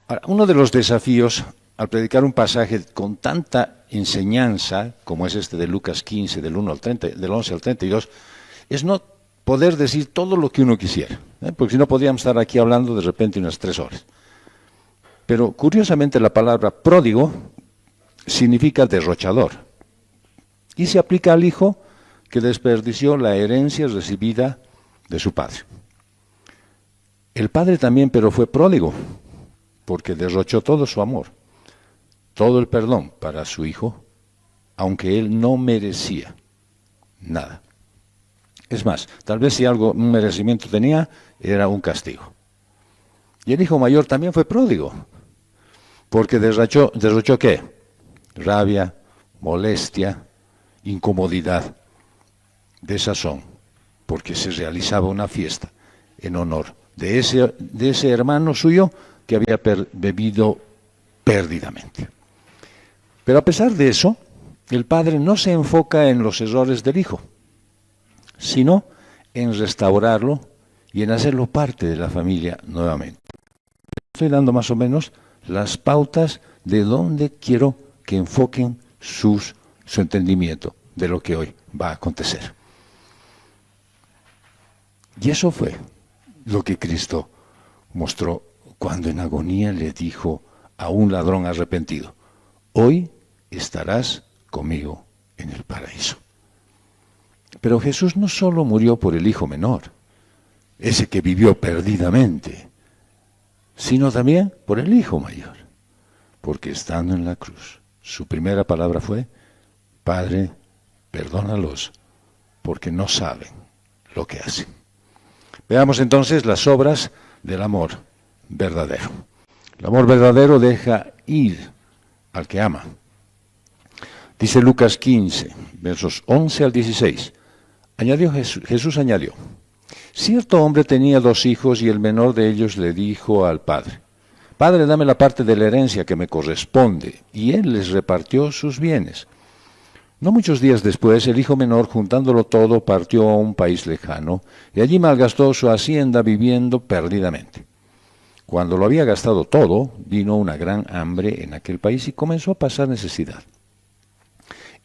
Ahora, uno de los desafíos al predicar un pasaje con tanta enseñanza, como es este de Lucas 15, del 1 al 30, del 11 al 32, es no poder decir todo lo que uno quisiera, porque si no podríamos estar aquí hablando de repente unas 3 horas. Pero curiosamente la palabra pródigo significa derrochador y se aplica al hijo que desperdició la herencia recibida de su padre. El padre también, pero fue pródigo, porque derrochó todo su amor, todo el perdón para su hijo, aunque él no merecía nada. Es más, tal vez si algo, un merecimiento tenía, era un castigo. Y el hijo mayor también fue pródigo, porque derrochó ¿qué? Rabia, molestia, incomodidad, desazón, porque se realizaba una fiesta en honor de ese hermano suyo que había bebido perdidamente. Pero a pesar de eso, el padre no se enfoca en los errores del hijo, sino en restaurarlo y en hacerlo parte de la familia nuevamente. Estoy dando más o menos las pautas de dónde quiero que enfoquen su entendimiento de lo que hoy va a acontecer. Y eso fue lo que Cristo mostró cuando en agonía le dijo a un ladrón arrepentido: hoy estarás conmigo en el paraíso. Pero Jesús no solo murió por el hijo menor, ese que vivió perdidamente, sino también por el hijo mayor, porque estando en la cruz, su primera palabra fue: Padre, perdónalos, porque no saben lo que hacen. Veamos entonces las obras del amor verdadero. El amor verdadero deja ir al que ama. Dice Lucas 15, versos 11 al 16. Jesús añadió: cierto hombre tenía 2 hijos y el menor de ellos le dijo al padre: Padre, dame la parte de la herencia que me corresponde. Y él les repartió sus bienes. No muchos días después, el hijo menor, juntándolo todo, partió a un país lejano y allí malgastó su hacienda viviendo perdidamente. Cuando lo había gastado todo, vino una gran hambre en aquel país y comenzó a pasar necesidad.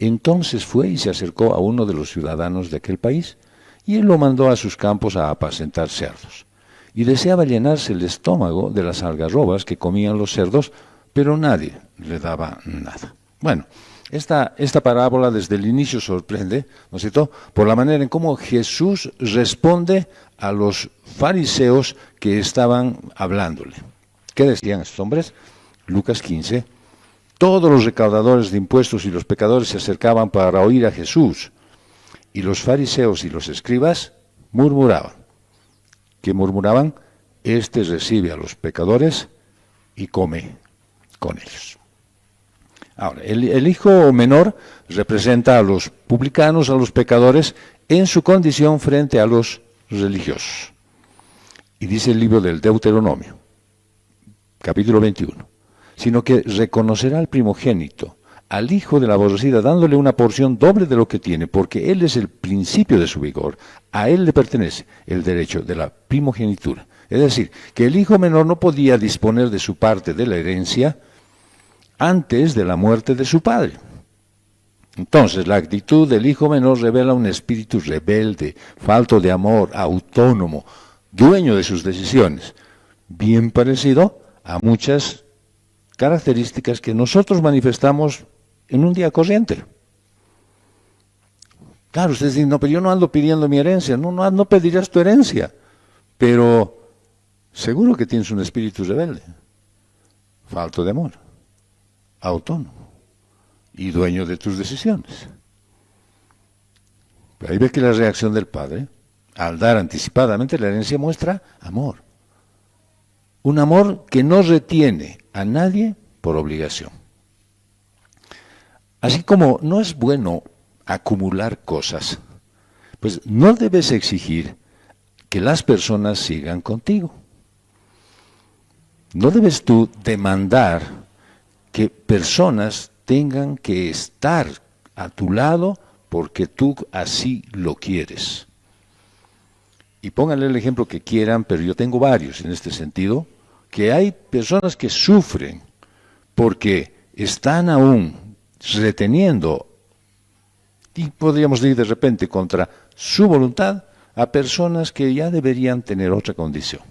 Entonces fue y se acercó a uno de los ciudadanos de aquel país, y él lo mandó a sus campos a apacentar cerdos. Y deseaba llenarse el estómago de las algarrobas que comían los cerdos, pero nadie le daba nada. Bueno, esta parábola desde el inicio sorprende, ¿no es cierto?, por la manera en cómo Jesús responde a los fariseos que estaban hablándole. ¿Qué decían estos hombres? Lucas 15. Todos los recaudadores de impuestos y los pecadores se acercaban para oír a Jesús, y los fariseos y los escribas murmuraban. ¿Qué murmuraban? Este recibe a los pecadores y come con ellos. Ahora, el hijo menor representa a los publicanos, a los pecadores, en su condición frente a los religiosos. Y dice el libro del Deuteronomio, capítulo 21, sino que reconocerá al primogénito, al hijo de la aborrecida, dándole una porción doble de lo que tiene, porque él es el principio de su vigor. A él le pertenece el derecho de la primogenitura. Es decir, que el hijo menor no podía disponer de su parte de la herencia antes de la muerte de su padre. Entonces, la actitud del hijo menor revela un espíritu rebelde, falto de amor, autónomo, dueño de sus decisiones, bien parecido a muchas características que nosotros manifestamos en un día corriente. Claro, ustedes dicen: no, pero yo no ando pidiendo mi herencia. No pedirás tu herencia, pero seguro que tienes un espíritu rebelde, falto de amor, autónomo y dueño de tus decisiones. Pero ahí ve que la reacción del padre, al dar anticipadamente la herencia, muestra amor. Un amor que no retiene a nadie por obligación. Así como no es bueno acumular cosas, pues no debes exigir que las personas sigan contigo. No debes tú demandar que personas tengan que estar a tu lado porque tú así lo quieres. Y pónganle el ejemplo que quieran, pero yo tengo varios en este sentido, que hay personas que sufren porque están aún reteniendo, y podríamos decir de repente contra su voluntad, a personas que ya deberían tener otra condición.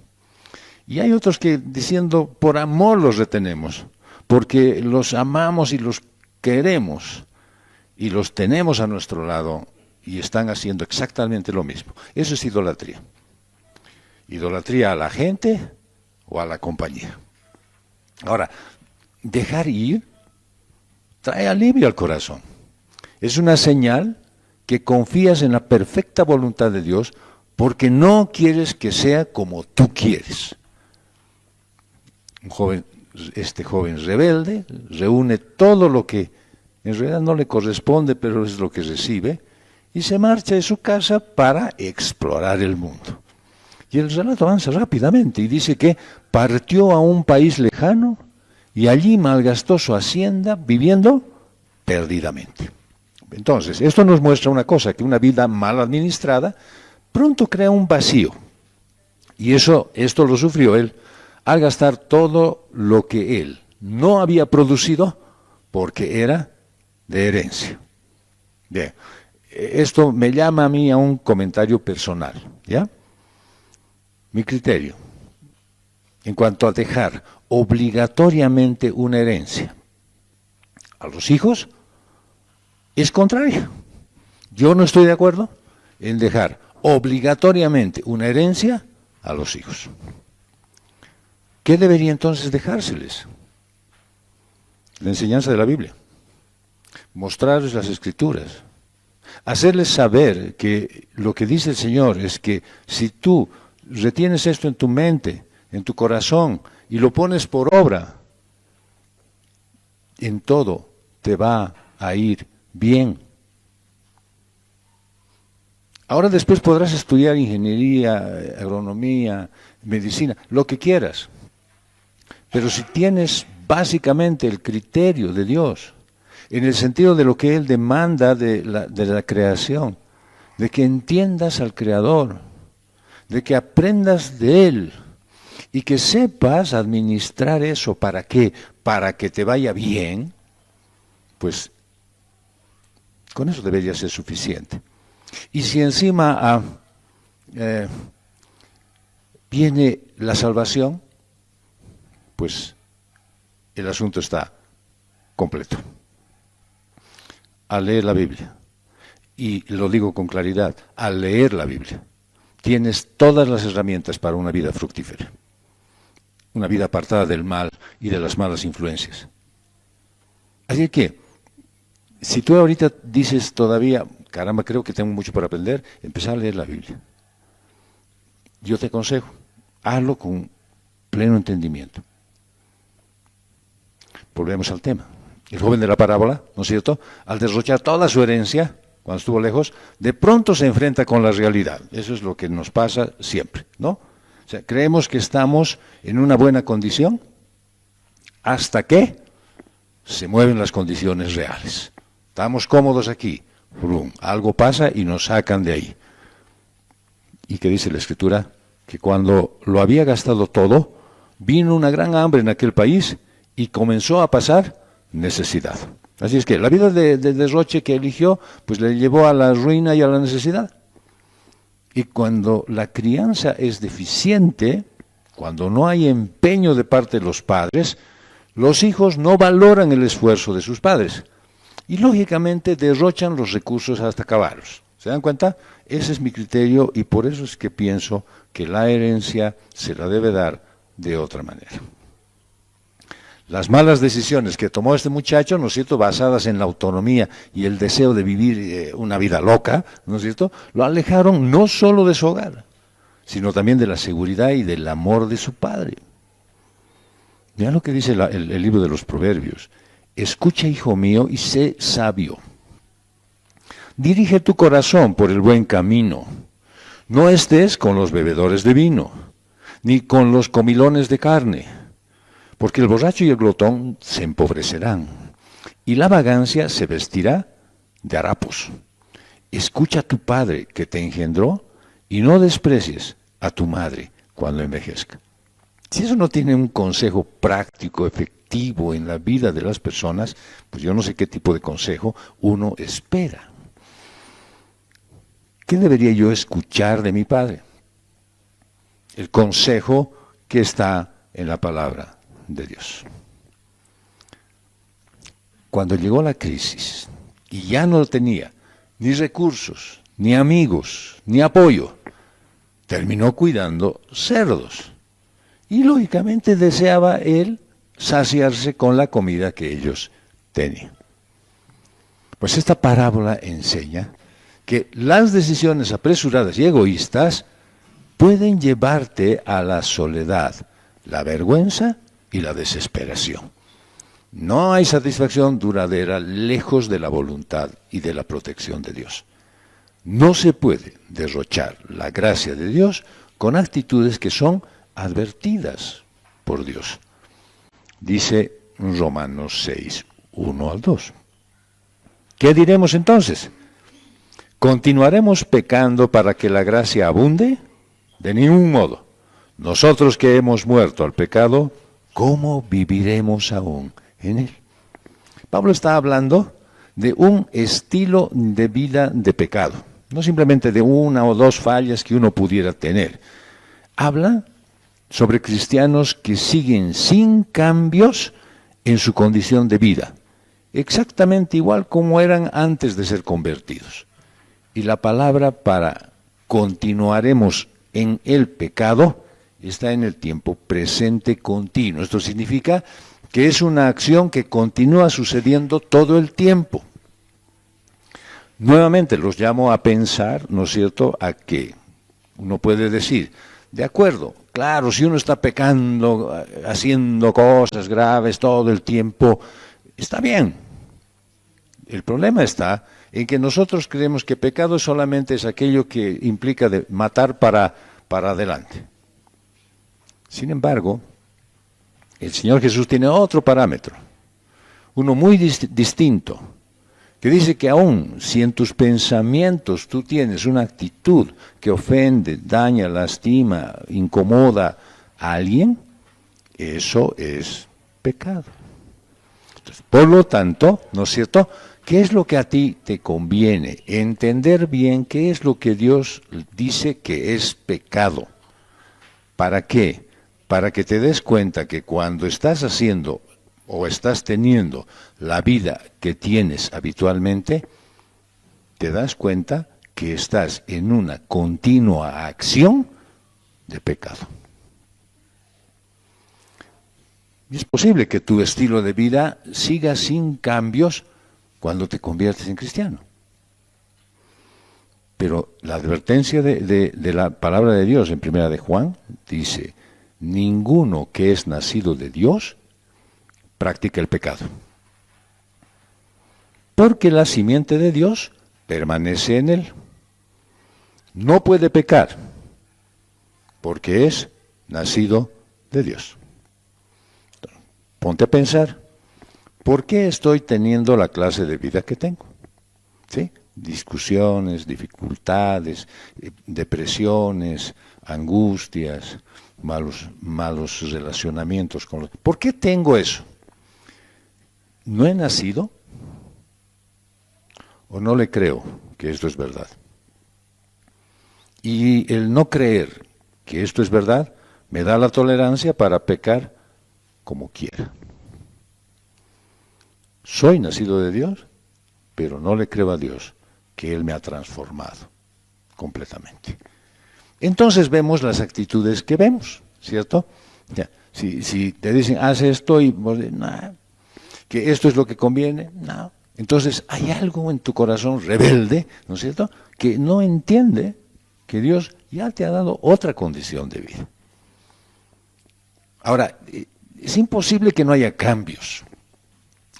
Y hay otros que diciendo, por amor los retenemos, porque los amamos y los queremos, y los tenemos a nuestro lado, y están haciendo exactamente lo mismo. Eso es idolatría. Idolatría a la gente o a la compañía. Ahora, dejar ir trae alivio al corazón. Es una señal que confías en la perfecta voluntad de Dios porque no quieres que sea como tú quieres. Este joven rebelde reúne todo lo que en realidad no le corresponde, pero es lo que recibe, y se marcha de su casa para explorar el mundo. Y el relato avanza rápidamente y dice que partió a un país lejano y allí malgastó su hacienda viviendo perdidamente. Entonces, esto nos muestra una cosa, que una vida mal administrada pronto crea un vacío. Y esto lo sufrió él al gastar todo lo que él no había producido porque era de herencia. Bien, esto me llama a mí a un comentario personal, ¿ya? Mi criterio en cuanto a dejar obligatoriamente una herencia a los hijos es contrario. Yo no estoy de acuerdo en dejar obligatoriamente una herencia a los hijos. ¿Qué debería entonces dejárseles? La enseñanza de la Biblia. Mostrarles las Escrituras. Hacerles saber que lo que dice el Señor es que si tú retienes esto en tu mente, en tu corazón, y lo pones por obra, en todo te va a ir bien. Ahora después podrás estudiar ingeniería, agronomía, medicina, lo que quieras. Pero si tienes básicamente el criterio de Dios, en el sentido de lo que Él demanda de la creación, de que entiendas al Creador, de que aprendas de Él y que sepas administrar eso, ¿para qué? Para que te vaya bien, pues con eso debería ser suficiente. Y si encima viene la salvación, pues el asunto está completo. Al leer la Biblia, y lo digo con claridad, al leer la Biblia, tienes todas las herramientas para una vida fructífera, una vida apartada del mal y de las malas influencias. Así que, si tú ahorita dices todavía, caramba, creo que tengo mucho por aprender, empezar a leer la Biblia. Yo te aconsejo, hazlo con pleno entendimiento. Volvemos al tema. El joven de la parábola, ¿no es cierto?, al derrochar toda su herencia, cuando estuvo lejos, de pronto se enfrenta con la realidad. Eso es lo que nos pasa siempre, ¿no? O sea, creemos que estamos en una buena condición hasta que se mueven las condiciones reales. Estamos cómodos aquí, algo pasa y nos sacan de ahí. ¿Y qué dice la Escritura? Que cuando lo había gastado todo, vino una gran hambre en aquel país y comenzó a pasar necesidad. Así es que la vida de derroche que eligió, pues le llevó a la ruina y a la necesidad. Y cuando la crianza es deficiente, cuando no hay empeño de parte de los padres, los hijos no valoran el esfuerzo de sus padres. Y lógicamente derrochan los recursos hasta acabarlos. ¿Se dan cuenta? Ese es mi criterio y por eso es que pienso que la herencia se la debe dar de otra manera. Las malas decisiones que tomó este muchacho, ¿no es cierto?, basadas en la autonomía y el deseo de vivir una vida loca, ¿no es cierto?, lo alejaron no solo de su hogar, sino también de la seguridad y del amor de su padre. Vean lo que dice el libro de los Proverbios. Escucha, hijo mío, y sé sabio. Dirige tu corazón por el buen camino. No estés con los bebedores de vino, ni con los comilones de carne, porque el borracho y el glotón se empobrecerán, y la vagancia se vestirá de harapos. Escucha a tu padre que te engendró, y no desprecies a tu madre cuando envejezca. Si eso no tiene un consejo práctico, efectivo en la vida de las personas, pues yo no sé qué tipo de consejo uno espera. ¿Qué debería yo escuchar de mi padre? El consejo que está en la palabra de Dios. Cuando llegó la crisis y ya no tenía ni recursos, ni amigos, ni apoyo, terminó cuidando cerdos. Y lógicamente deseaba él saciarse con la comida que ellos tenían. Pues esta parábola enseña que las decisiones apresuradas y egoístas pueden llevarte a la soledad, la vergüenza y la desesperación. No hay satisfacción duradera lejos de la voluntad y de la protección de Dios. No se puede derrochar la gracia de Dios con actitudes que son advertidas por Dios. Dice Romanos 6, 1 al 2. ¿Qué diremos entonces? ¿Continuaremos pecando para que la gracia abunde? De ningún modo. Nosotros que hemos muerto al pecado, ¿cómo viviremos aún en él? Pablo está hablando de un estilo de vida de pecado, no simplemente de una o dos fallas que uno pudiera tener. Habla sobre cristianos que siguen sin cambios en su condición de vida, exactamente igual como eran antes de ser convertidos. Y la palabra para continuaremos en el pecado está en el tiempo presente continuo. Esto significa que es una acción que continúa sucediendo todo el tiempo. Nuevamente los llamo a pensar, ¿no es cierto?, a que uno puede decir, de acuerdo, claro, si uno está pecando, haciendo cosas graves todo el tiempo, está bien. El problema está en que nosotros creemos que pecado solamente es aquello que implica de matar para adelante. Sin embargo, el Señor Jesús tiene otro parámetro, uno muy distinto, que dice que aún si en tus pensamientos tú tienes una actitud que ofende, daña, lastima, incomoda a alguien, eso es pecado. Entonces, por lo tanto, ¿no es cierto?, ¿qué es lo que a ti te conviene? Entender bien qué es lo que Dios dice que es pecado. ¿Para qué? Para que te des cuenta que cuando estás haciendo o estás teniendo la vida que tienes habitualmente, te das cuenta que estás en una continua acción de pecado. Y es posible que tu estilo de vida siga sin cambios cuando te conviertes en cristiano. Pero la advertencia de la palabra de Dios en primera de Juan dice, ninguno que es nacido de Dios practica el pecado. Porque la simiente de Dios permanece en él. No puede pecar, porque es nacido de Dios. Ponte a pensar, ¿por qué estoy teniendo la clase de vida que tengo? ¿Sí? Discusiones, dificultades, depresiones, angustias, malos relacionamientos con los... ¿Por qué tengo eso? ¿No he nacido? ¿O no le creo que esto es verdad? Y el no creer que esto es verdad me da la tolerancia para pecar como quiera. Soy nacido de Dios, pero no le creo a Dios que Él me ha transformado completamente. Entonces vemos las actitudes que vemos, ¿cierto? Ya, si te dicen, haz esto y vos dices, no, que esto es lo que conviene, no. Entonces hay algo en tu corazón rebelde, ¿no es cierto?, que no entiende que Dios ya te ha dado otra condición de vida. Ahora, es imposible que no haya cambios.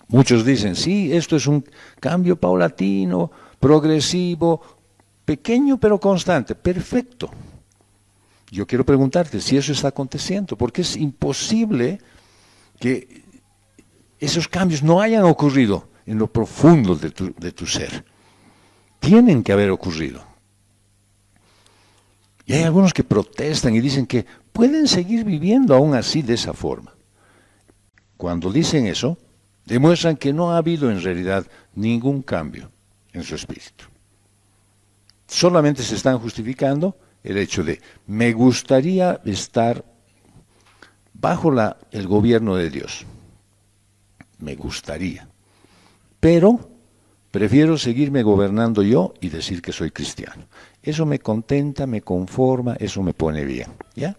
Muchos dicen, sí, esto es un cambio paulatino, progresivo, pequeño pero constante. Perfecto. Yo quiero preguntarte si eso está aconteciendo, porque es imposible que esos cambios no hayan ocurrido en lo profundo de tu ser. Tienen que haber ocurrido. Y hay algunos que protestan y dicen que pueden seguir viviendo aún así de esa forma. Cuando dicen eso, demuestran que no ha habido en realidad ningún cambio en su espíritu. Solamente se están justificando el hecho de, me gustaría estar bajo el gobierno de Dios. Me gustaría. Pero prefiero seguirme gobernando yo y decir que soy cristiano. Eso me contenta, me conforma, eso me pone bien. ¿Ya?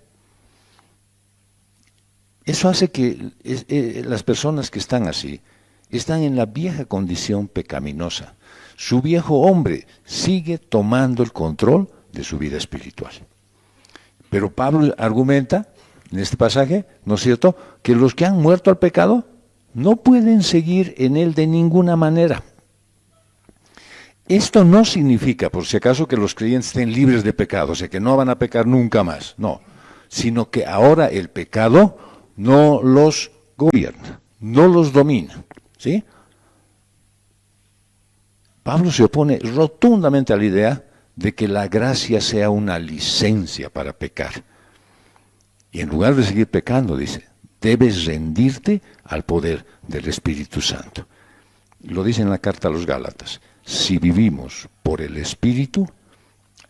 Eso hace que las personas que están así, están en la vieja condición pecaminosa. Su viejo hombre sigue tomando el control de su vida espiritual. Pero Pablo argumenta en este pasaje, ¿no es cierto?, que los que han muerto al pecado no pueden seguir en él de ninguna manera. Esto no significa, por si acaso, que los creyentes estén libres de pecado, o sea, que no van a pecar nunca más, no, sino que ahora el pecado no los gobierna, no los domina, ¿sí? Pablo se opone rotundamente a la idea de que la gracia sea una licencia para pecar. Y en lugar de seguir pecando, dice, debes rendirte al poder del Espíritu Santo. Lo dice en la carta a los Gálatas. Si vivimos por el Espíritu,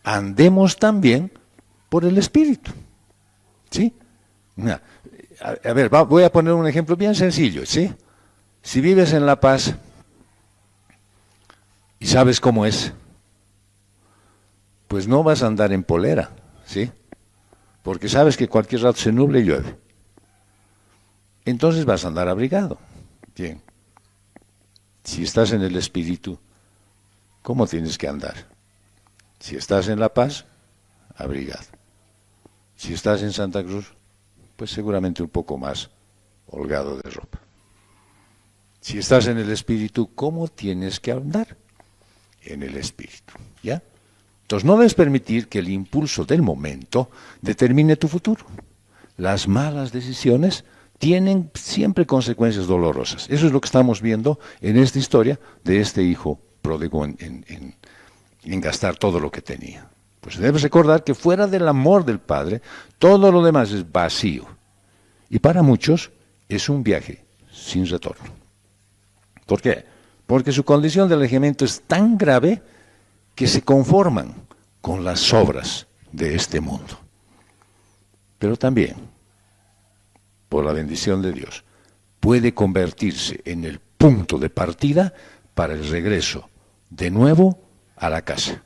andemos también por el Espíritu. ¿Sí? A ver, voy a poner un ejemplo bien sencillo, ¿sí? Si vives en La Paz y sabes cómo es, pues no vas a andar en polera, ¿sí? Porque sabes que cualquier rato se nubla y llueve. Entonces vas a andar abrigado. Bien. Si estás en el Espíritu, ¿cómo tienes que andar? Si estás en La Paz, abrigado. Si estás en Santa Cruz, pues seguramente un poco más holgado de ropa. Si estás en el Espíritu, ¿cómo tienes que andar? En el Espíritu, ¿ya? Entonces no debes permitir que el impulso del momento determine tu futuro. Las malas decisiones tienen siempre consecuencias dolorosas. Eso es lo que estamos viendo en esta historia de este hijo pródigo en gastar todo lo que tenía. Pues debes recordar que fuera del amor del Padre, todo lo demás es vacío. Y para muchos es un viaje sin retorno. ¿Por qué? Porque su condición de alejamiento es tan grave que se conforman con las obras de este mundo. Pero también, por la bendición de Dios, puede convertirse en el punto de partida para el regreso de nuevo a la casa.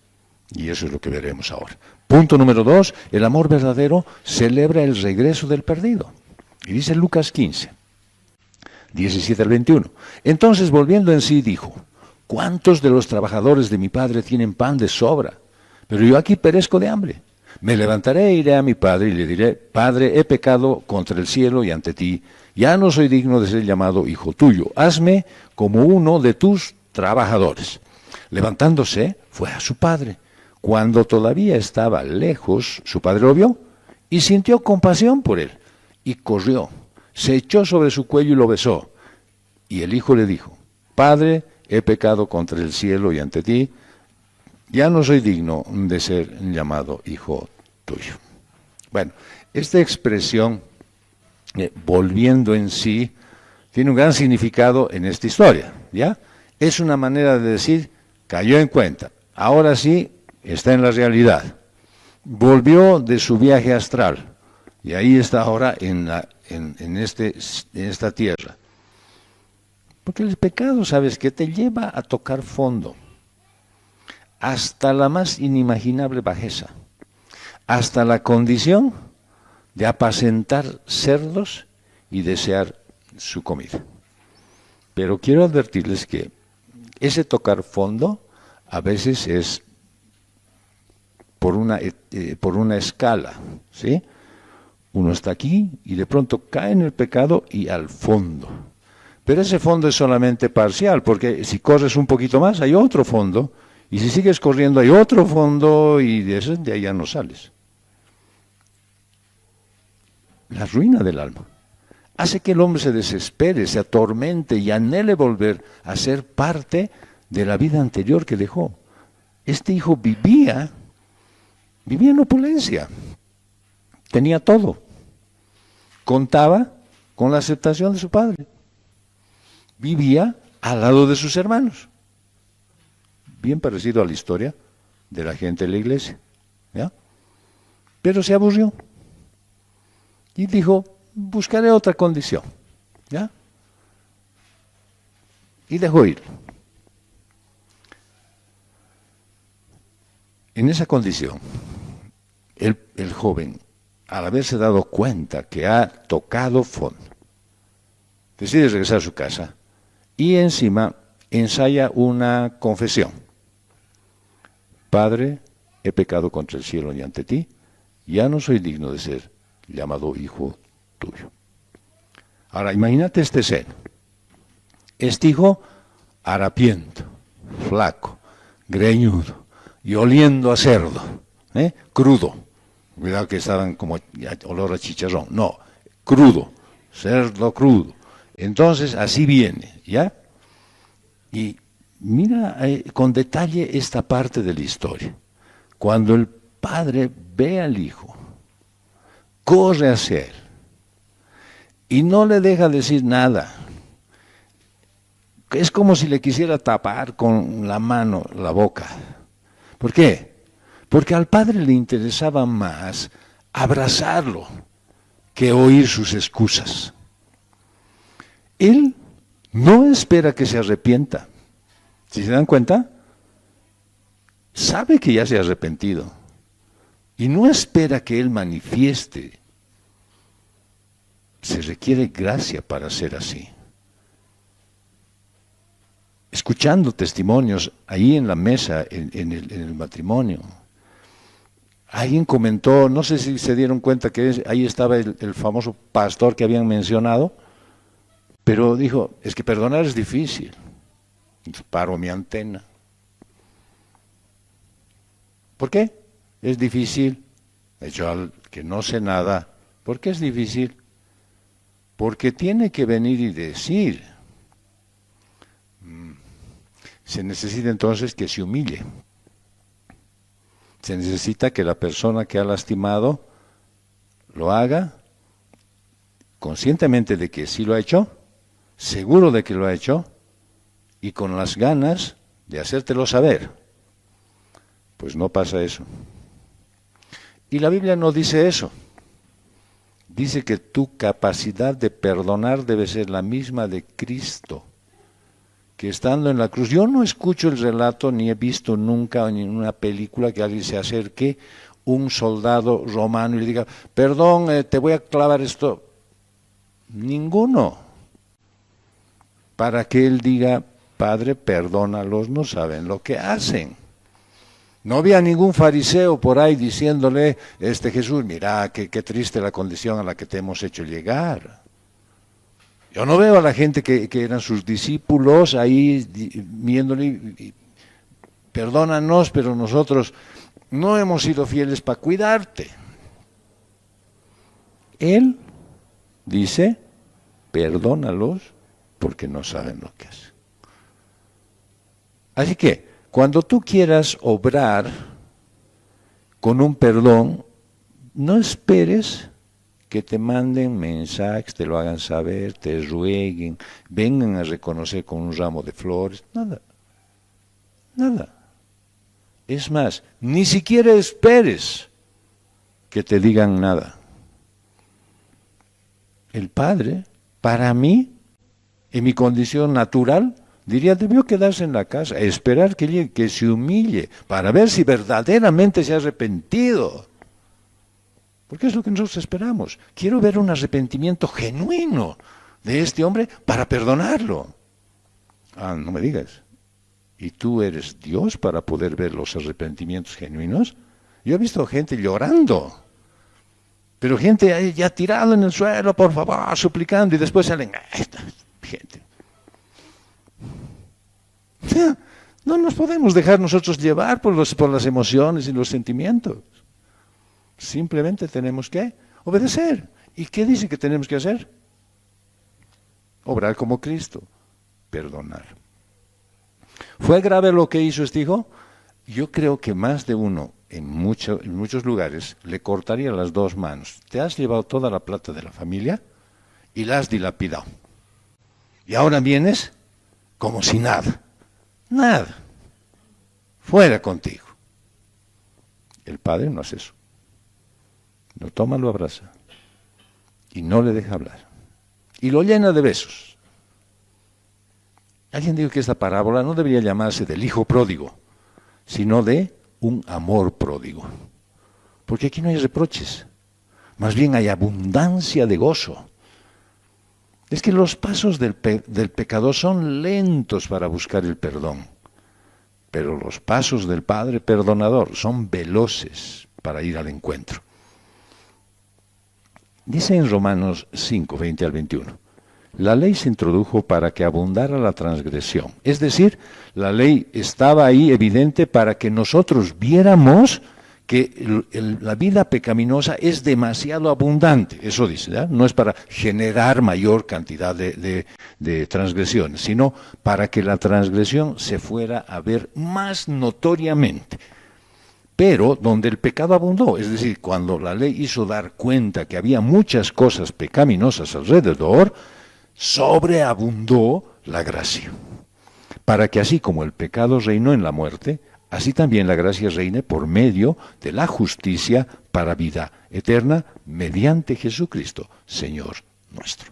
Y eso es lo que veremos ahora. Punto número 2, el amor verdadero celebra el regreso del perdido. Y dice Lucas 15, 17 al 21. Entonces, volviendo en sí, dijo, ¿cuántos de los trabajadores de mi padre tienen pan de sobra? Pero yo aquí perezco de hambre. Me levantaré e iré a mi padre y le diré, Padre, he pecado contra el cielo y ante ti. Ya no soy digno de ser llamado hijo tuyo. Hazme como uno de tus trabajadores. Levantándose, fue a su padre. Cuando todavía estaba lejos, su padre lo vio y sintió compasión por él. Y corrió, se echó sobre su cuello y lo besó. Y el hijo le dijo, Padre, he pecado contra el cielo y ante ti. Ya no soy digno de ser llamado hijo tuyo. Bueno, esta expresión, volviendo en sí, tiene un gran significado en esta historia, ¿ya? Es una manera de decir, cayó en cuenta, ahora sí está en la realidad. Volvió de su viaje astral, y ahí está ahora en esta tierra. Porque el pecado, ¿sabes qué? Te lleva a tocar fondo. Hasta la más inimaginable bajeza, hasta la condición de apacentar cerdos y desear su comida. Pero quiero advertirles que ese tocar fondo a veces es por una escala, ¿sí? Uno está aquí y de pronto cae en el pecado y al fondo. Pero ese fondo es solamente parcial, porque si corres un poquito más hay otro fondo. Y si sigues corriendo hay otro fondo y de ahí ya no sales. La ruina del alma hace que el hombre se desespere, se atormente y anhele volver a ser parte de la vida anterior que dejó. Este hijo vivía vivía en opulencia, tenía todo, contaba con la aceptación de su padre, vivía al lado de sus hermanos, bien parecido a la historia de la gente de la iglesia, ¿ya? Pero se aburrió y dijo, buscaré otra condición, ¿ya? Y dejó ir. En esa condición, el joven, al haberse dado cuenta que ha tocado fondo, decide regresar a su casa y encima ensaya una confesión. Padre, he pecado contra el cielo y ante ti, ya no soy digno de ser llamado hijo tuyo. Ahora, imagínate este escena. Este hijo harapiento, flaco, greñudo y oliendo a cerdo, crudo. Cuidado que estaban como olor a chicharrón. No, crudo, cerdo crudo. Entonces, así viene, ¿ya? Y mira con detalle esta parte de la historia. Cuando el padre ve al hijo, corre hacia él y no le deja decir nada. Es como si le quisiera tapar con la mano la boca. ¿Por qué? Porque al padre le interesaba más abrazarlo que oír sus excusas. Él no espera que se arrepienta. Si se dan cuenta, sabe que ya se ha arrepentido y no espera que él manifieste. Se requiere gracia para ser así. Escuchando testimonios ahí en la mesa, en el matrimonio. Alguien comentó, no sé si se dieron cuenta que ahí estaba el famoso pastor que habían mencionado, pero dijo, es que perdonar es difícil. Entonces, paro mi antena. ¿Por qué? Es difícil. Yo al que no sé nada, ¿por qué es difícil? Porque tiene que venir y decir. Se necesita entonces que se humille. Se necesita que la persona que ha lastimado lo haga conscientemente de que sí lo ha hecho, seguro de que lo ha hecho y con las ganas de hacértelo saber. Pues no pasa eso. Y la Biblia no dice eso. Dice que tu capacidad de perdonar debe ser la misma de Cristo, que estando en la cruz. Yo no escucho el relato, ni he visto nunca en una película que alguien se acerque, un soldado romano y le diga, perdón, te voy a clavar esto. Ninguno. Para que él diga, Padre, perdónalos, no saben lo que hacen. No había ningún fariseo por ahí diciéndole, Jesús, mira, qué triste la condición a la que te hemos hecho llegar. Yo no veo a la gente que eran sus discípulos ahí viéndole, perdónanos, pero nosotros no hemos sido fieles para cuidarte. Él dice, perdónalos porque no saben lo que hacen. Así que, cuando tú quieras obrar con un perdón, no esperes que te manden mensajes, te lo hagan saber, te rueguen, vengan a reconocer con un ramo de flores, nada, nada. Es más, ni siquiera esperes que te digan nada. El Padre, para mí, en mi condición natural, diría, debió quedarse en la casa, esperar que llegue, que se humille, para ver si verdaderamente se ha arrepentido. Porque es lo que nosotros esperamos. Quiero ver un arrepentimiento genuino de este hombre para perdonarlo. Ah, no me digas. ¿Y tú eres Dios para poder ver los arrepentimientos genuinos? Yo he visto gente llorando, pero gente ahí ya tirada en el suelo, por favor, suplicando, y después salen, esta gente. No nos podemos dejar nosotros llevar por las emociones y los sentimientos. Simplemente tenemos que obedecer. ¿Y qué dice que tenemos que hacer? Obrar como Cristo, perdonar. ¿Fue grave lo que hizo este hijo? Yo creo que más de uno en muchos lugares le cortaría las dos manos. Te has llevado toda la plata de la familia y la has dilapidado. Y ahora vienes como si nada. Nada. Fuera contigo. El padre no hace eso. Lo toma, lo abraza y no le deja hablar. Y lo llena de besos. Alguien dijo que esta parábola no debería llamarse del hijo pródigo, sino de un amor pródigo. Porque aquí no hay reproches, más bien hay abundancia de gozo. Es que los pasos del pecador son lentos para buscar el perdón, pero los pasos del Padre perdonador son veloces para ir al encuentro. Dice en Romanos 5, 20 al 21, la ley se introdujo para que abundara la transgresión. Es decir, la ley estaba ahí evidente para que nosotros viéramos que la vida pecaminosa es demasiado abundante. Eso dice, ¿verdad? No es para generar mayor cantidad de transgresiones, sino para que la transgresión se fuera a ver más notoriamente. Pero donde el pecado abundó, es decir, cuando la ley hizo dar cuenta que había muchas cosas pecaminosas alrededor, sobreabundó la gracia. Para que así como el pecado reinó en la muerte, así también la gracia reine por medio de la justicia para vida eterna mediante Jesucristo, Señor nuestro.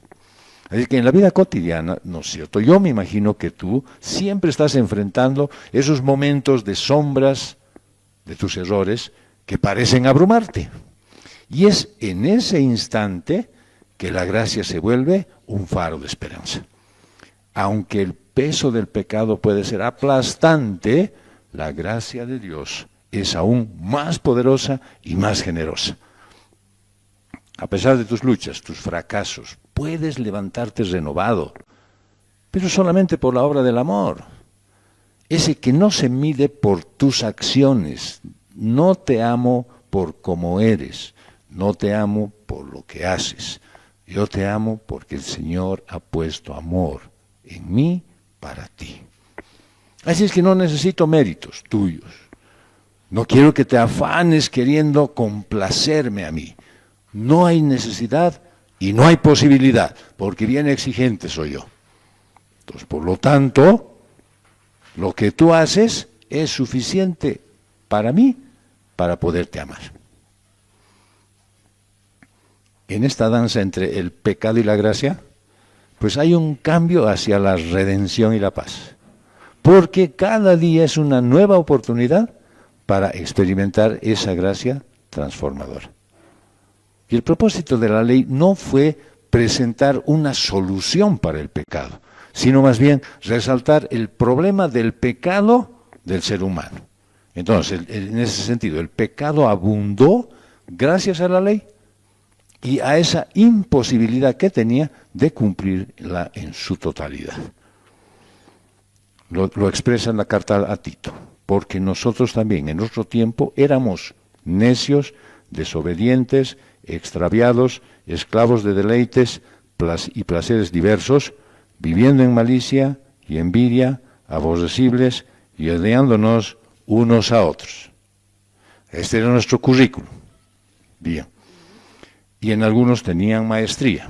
Así que en la vida cotidiana, ¿no es cierto? Yo me imagino que tú siempre estás enfrentando esos momentos de sombras de tus errores que parecen abrumarte. Y es en ese instante que la gracia se vuelve un faro de esperanza. Aunque el peso del pecado puede ser aplastante, la gracia de Dios es aún más poderosa y más generosa. A pesar de tus luchas, tus fracasos, puedes levantarte renovado, pero solamente por la obra del amor. Ese que no se mide por tus acciones. No te amo por cómo eres, no te amo por lo que haces. Yo te amo porque el Señor ha puesto amor en mí para ti. Así es que no necesito méritos tuyos. No quiero que te afanes queriendo complacerme a mí. No hay necesidad y no hay posibilidad, porque bien exigente soy yo. Entonces, por lo tanto, lo que tú haces es suficiente para mí para poderte amar. En esta danza entre el pecado y la gracia, pues hay un cambio hacia la redención y la paz. Porque cada día es una nueva oportunidad para experimentar esa gracia transformadora. Y el propósito de la ley no fue presentar una solución para el pecado, sino más bien resaltar el problema del pecado del ser humano. Entonces, en ese sentido, el pecado abundó gracias a la ley y a esa imposibilidad que tenía de cumplirla en su totalidad. Lo expresa en la carta a Tito, porque nosotros también en nuestro tiempo éramos necios, desobedientes, extraviados, esclavos de deleites y placeres diversos, viviendo en malicia y envidia, aborrecibles y odiándonos unos a otros. Este era nuestro currículum. Bien. Y en algunos tenían maestría.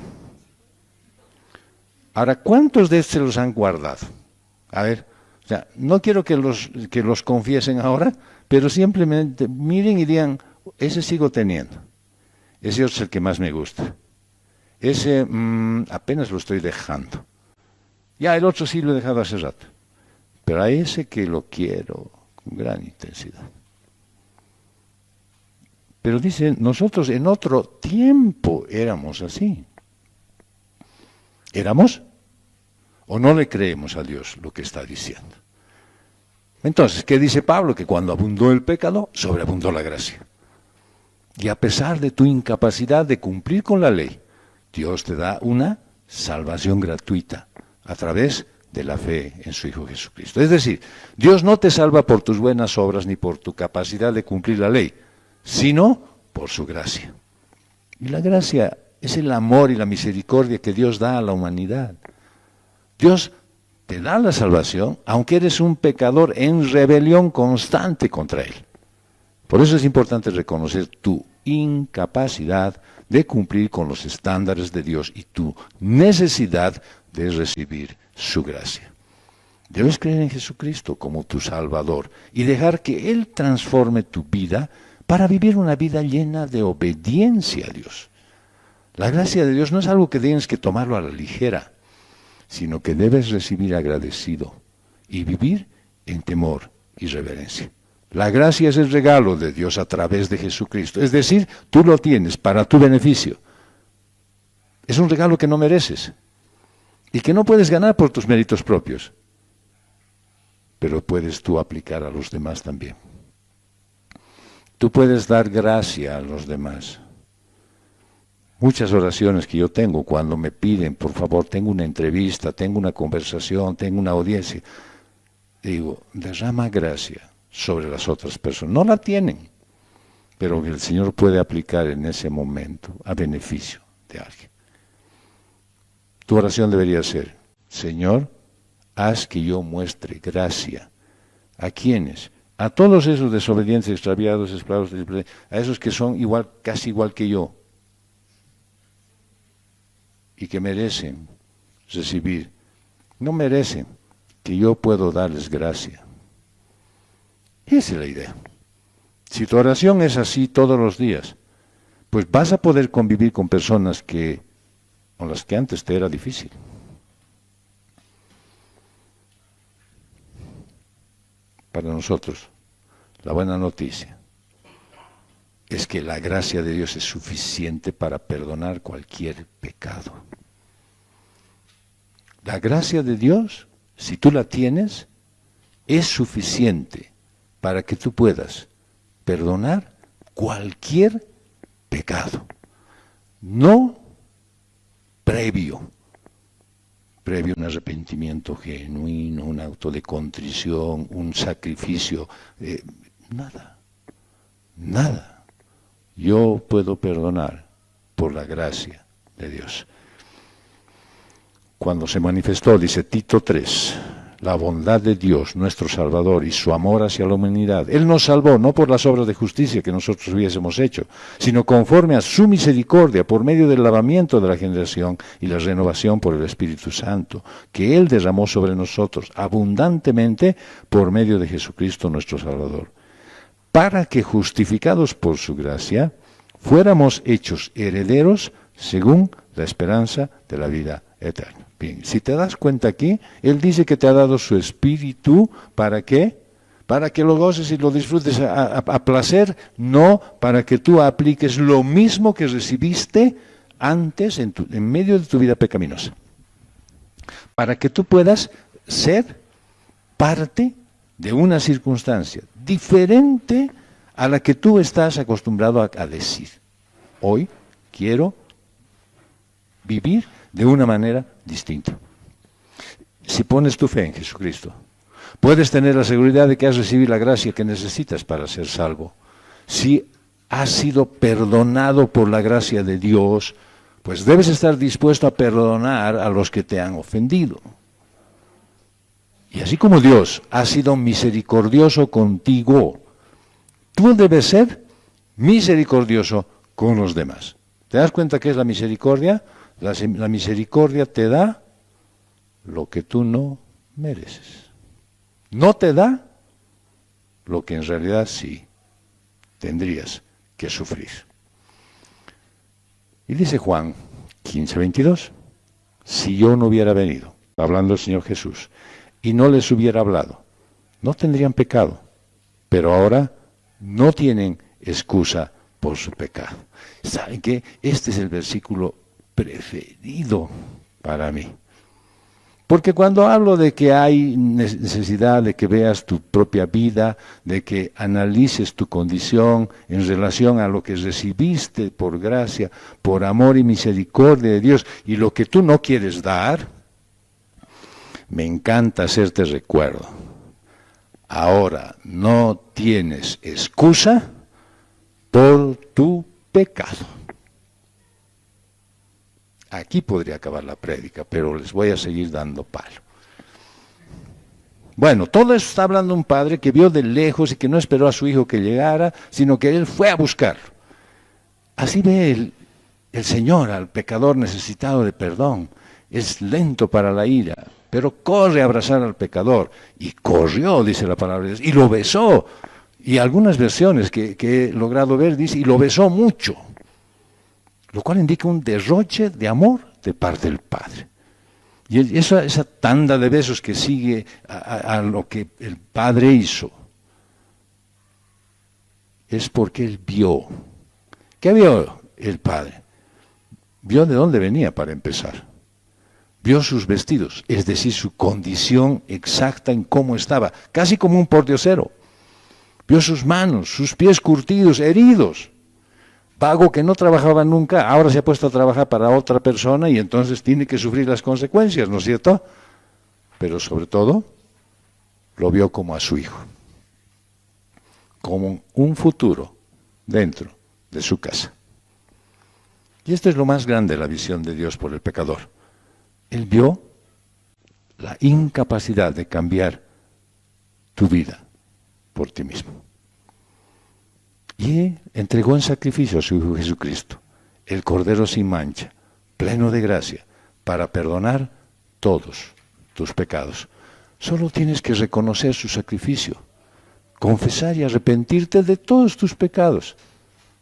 Ahora, ¿cuántos de estos los han guardado? A ver, o sea, no quiero que los confiesen ahora, pero simplemente miren y digan, ese sigo teniendo. Ese es el que más me gusta. Ese apenas lo estoy dejando. Ya el otro sí lo he dejado hace rato. Pero a ese que lo quiero con gran intensidad. Pero dice, nosotros en otro tiempo éramos así. ¿Éramos? ¿O no le creemos a Dios lo que está diciendo? Entonces, ¿qué dice Pablo? Que cuando abundó el pecado, sobreabundó la gracia. Y a pesar de tu incapacidad de cumplir con la ley, Dios te da una salvación gratuita a través de la fe en su Hijo Jesucristo. Es decir, Dios no te salva por tus buenas obras ni por tu capacidad de cumplir la ley, sino por su gracia. Y la gracia es el amor y la misericordia que Dios da a la humanidad. Dios te da la salvación, aunque eres un pecador en rebelión constante contra Él. Por eso es importante reconocer tu incapacidad de cumplir con los estándares de Dios y tu necesidad de recibir su gracia. Debes creer en Jesucristo como tu Salvador y dejar que Él transforme tu vida para vivir una vida llena de obediencia a Dios. La gracia de Dios no es algo que tienes que tomarlo a la ligera, sino que debes recibir agradecido y vivir en temor y reverencia. La gracia es el regalo de Dios a través de Jesucristo. Es decir, tú lo tienes para tu beneficio. Es un regalo que no mereces y que no puedes ganar por tus méritos propios, pero puedes tú aplicar a los demás también. Tú puedes dar gracia a los demás. Muchas oraciones que yo tengo cuando me piden, por favor, tengo una entrevista, tengo una conversación, tengo una audiencia, digo, derrama gracia sobre las otras personas. No la tienen, pero que el Señor puede aplicar en ese momento a beneficio de alguien. Tu oración debería ser, Señor, haz que yo muestre gracia. ¿A quiénes? A todos esos desobedientes, extraviados, esclavos, a esos que son igual, casi igual que yo, y que merecen recibir, no merecen, que yo puedo darles gracia. Esa es la idea. Si tu oración es así todos los días, pues vas a poder convivir con personas con las que antes te era difícil. Para nosotros, la buena noticia es que la gracia de Dios es suficiente para perdonar cualquier pecado. La gracia de Dios, si tú la tienes, es suficiente para que tú puedas perdonar cualquier pecado. No previo un arrepentimiento genuino, un acto de contrición, un sacrificio, nada. Yo puedo perdonar por la gracia de Dios. Cuando se manifestó, dice Tito 3, la bondad de Dios, nuestro Salvador, y su amor hacia la humanidad. Él nos salvó no por las obras de justicia que nosotros hubiésemos hecho, sino conforme a su misericordia, por medio del lavamiento de la generación y la renovación por el Espíritu Santo, que Él derramó sobre nosotros abundantemente por medio de Jesucristo nuestro Salvador, para que, justificados por su gracia, fuéramos hechos herederos según la esperanza de la vida eterna. Bien, si te das cuenta aquí, Él dice que te ha dado su Espíritu, ¿para qué? Para que lo goces y lo disfrutes a placer, no para que tú apliques lo mismo que recibiste antes en medio de tu vida pecaminosa. Para que tú puedas ser parte de una circunstancia diferente a la que tú estás acostumbrado a decir. Hoy quiero vivir de una manera distinta. Si pones tu fe en Jesucristo, puedes tener la seguridad de que has recibido la gracia que necesitas para ser salvo. Si has sido perdonado por la gracia de Dios, pues debes estar dispuesto a perdonar a los que te han ofendido. Y así como Dios ha sido misericordioso contigo, tú debes ser misericordioso con los demás. ¿Te das cuenta qué es la misericordia? La misericordia te da lo que tú no mereces. No te da lo que en realidad sí tendrías que sufrir. Y dice Juan 15:22, si yo no hubiera venido, hablando el Señor Jesús, y no les hubiera hablado, no tendrían pecado, pero ahora no tienen excusa por su pecado. ¿Saben qué? Este es el versículo preferido para mí. Porque cuando hablo de que hay necesidad de que veas tu propia vida, de que analices tu condición en relación a lo que recibiste por gracia, por amor y misericordia de Dios, y lo que tú no quieres dar, me encanta hacerte recuerdo. Ahora no tienes excusa por tu pecado. Aquí podría acabar la prédica, pero les voy a seguir dando palo. Bueno, todo eso está hablando un padre que vio de lejos y que no esperó a su hijo que llegara, sino que él fue a buscarlo. Así ve el Señor al pecador necesitado de perdón. Es lento para la ira, pero corre a abrazar al pecador. Y corrió, dice la palabra de Dios, y lo besó. Y algunas versiones que he logrado ver dice, y lo besó mucho. Lo cual indica un derroche de amor de parte del Padre. Y esa tanda de besos que sigue a lo que el Padre hizo, es porque Él vio. ¿Qué vio el Padre? Vio de dónde venía para empezar. Vio sus vestidos, es decir, su condición exacta en cómo estaba, casi como un pordiosero. Vio sus manos, sus pies curtidos, heridos. Vago que no trabajaba nunca, ahora se ha puesto a trabajar para otra persona y entonces tiene que sufrir las consecuencias, ¿no es cierto? Pero sobre todo, lo vio como a su hijo, como un futuro dentro de su casa. Y esto es lo más grande de la visión de Dios por el pecador. Él vio la incapacidad de cambiar tu vida por ti mismo. Y entregó en sacrificio a su Hijo Jesucristo, el Cordero sin mancha, pleno de gracia, para perdonar todos tus pecados. Solo tienes que reconocer su sacrificio, confesar y arrepentirte de todos tus pecados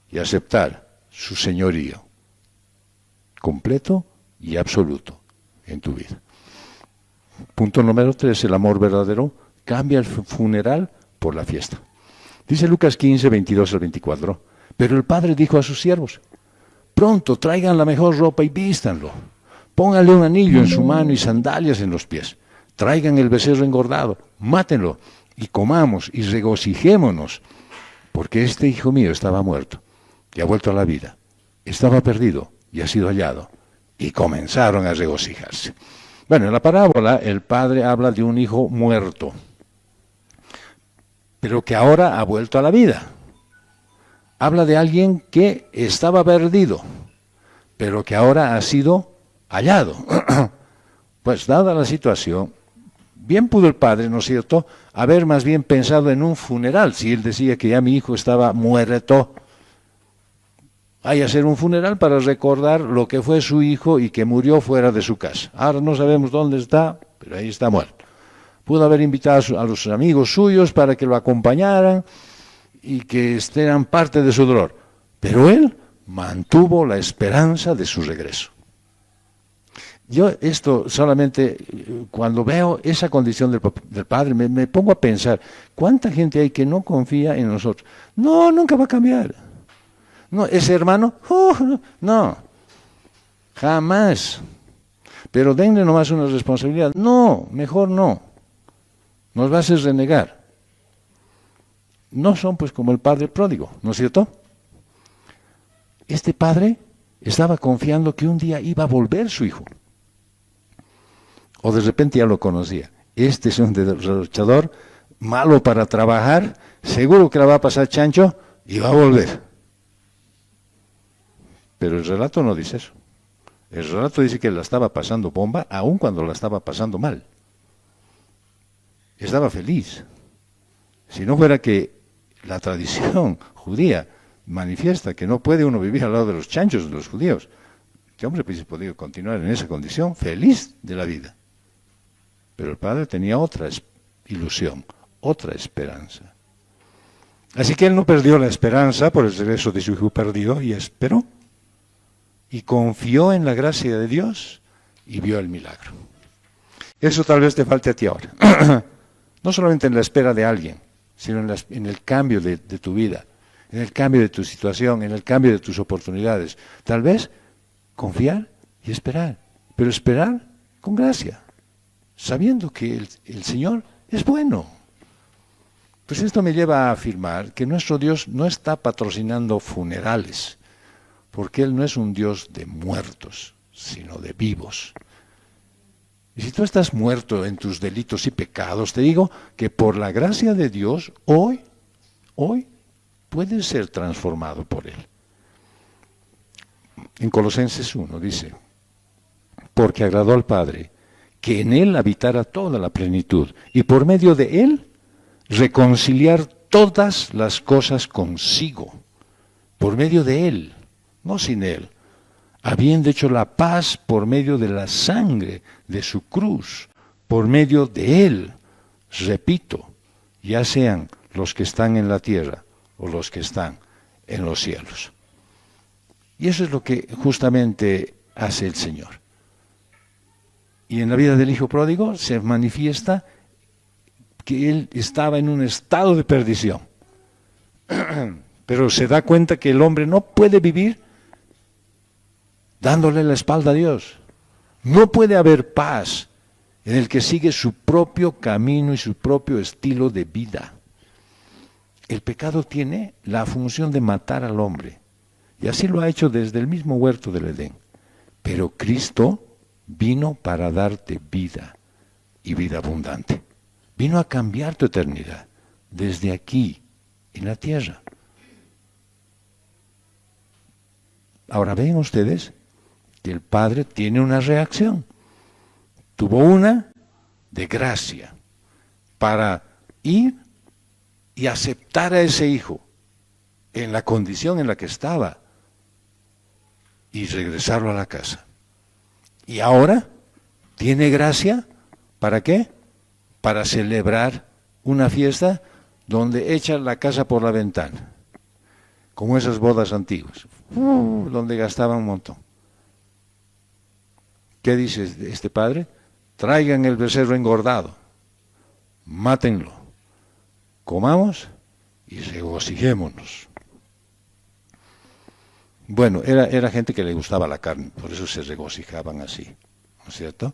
y aceptar su señorío completo y absoluto en tu vida. Punto número 3, el amor verdadero cambia el funeral por la fiesta. Dice Lucas 15, 22 al 24, pero el padre dijo a sus siervos, pronto traigan la mejor ropa y vístanlo, pónganle un anillo en su mano y sandalias en los pies, traigan el becerro engordado, mátenlo y comamos y regocijémonos, porque este hijo mío estaba muerto y ha vuelto a la vida, estaba perdido y ha sido hallado, y comenzaron a regocijarse. Bueno, en la parábola el padre habla de un hijo muerto, pero que ahora ha vuelto a la vida. Habla de alguien que estaba perdido, pero que ahora ha sido hallado. Pues dada la situación, bien pudo el padre, ¿no es cierto?, haber más bien pensado en un funeral, si él decía que ya mi hijo estaba muerto. Hay que hacer un funeral para recordar lo que fue su hijo y que murió fuera de su casa. Ahora no sabemos dónde está, pero ahí está muerto. Pudo haber invitado a los amigos suyos para que lo acompañaran y que estén parte de su dolor. Pero él mantuvo la esperanza de su regreso. Yo esto solamente, cuando veo esa condición del Padre, me pongo a pensar, ¿cuánta gente hay que no confía en nosotros? No, nunca va a cambiar. No, ese hermano, no, jamás. Pero denle nomás una responsabilidad. No, mejor no. Nos va a hacer renegar. No son pues como el padre pródigo, ¿no es cierto? Este padre estaba confiando que un día iba a volver su hijo. O de repente ya lo conocía. Este es un derrochador, malo para trabajar, seguro que la va a pasar chancho y va a volver. Pero el relato no dice eso. El relato dice que la estaba pasando bomba, aun cuando la estaba pasando mal. Estaba feliz. Si no fuera que la tradición judía manifiesta que no puede uno vivir al lado de los chanchos de los judíos, este hombre hubiese podido continuar en esa condición, feliz de la vida. Pero el padre tenía otra ilusión, otra esperanza. Así que él no perdió la esperanza por el regreso de su hijo perdido y esperó. Y confió en la gracia de Dios y vio el milagro. Eso tal vez te falte a ti ahora. No solamente en la espera de alguien, sino en el cambio de tu vida, en el cambio de tu situación, en el cambio de tus oportunidades. Tal vez confiar y esperar, pero esperar con gracia, sabiendo que el Señor es bueno. Pues esto me lleva a afirmar que nuestro Dios no está patrocinando funerales, porque Él no es un Dios de muertos, sino de vivos. Y si tú estás muerto en tus delitos y pecados, te digo que por la gracia de Dios, hoy puedes ser transformado por Él. En Colosenses 1 dice, porque agradó al Padre que en él habitara toda la plenitud, y por medio de él reconciliar todas las cosas consigo, por medio de él, no sin él, habiendo hecho la paz por medio de la sangre de su cruz, por medio de él, repito, ya sean los que están en la tierra o los que están en los cielos. Y eso es lo que justamente hace el Señor. Y en la vida del hijo pródigo se manifiesta que él estaba en un estado de perdición. Pero se da cuenta que el hombre no puede vivir dándole la espalda a Dios. No puede haber paz en el que sigue su propio camino y su propio estilo de vida. El pecado tiene la función de matar al hombre. Y así lo ha hecho desde el mismo huerto del Edén. Pero Cristo vino para darte vida y vida abundante. Vino a cambiar tu eternidad desde aquí, en la tierra. Ahora ven ustedes que el Padre tiene una reacción. Tuvo una de gracia para ir y aceptar a ese hijo en la condición en la que estaba y regresarlo a la casa. Y ahora tiene gracia, ¿para qué? Para celebrar una fiesta donde echa la casa por la ventana, como esas bodas antiguas, donde gastaban un montón. ¿Qué dice este padre? Traigan el becerro engordado, mátenlo, comamos y regocijémonos. Bueno, era gente que le gustaba la carne, por eso se regocijaban así, ¿no es cierto?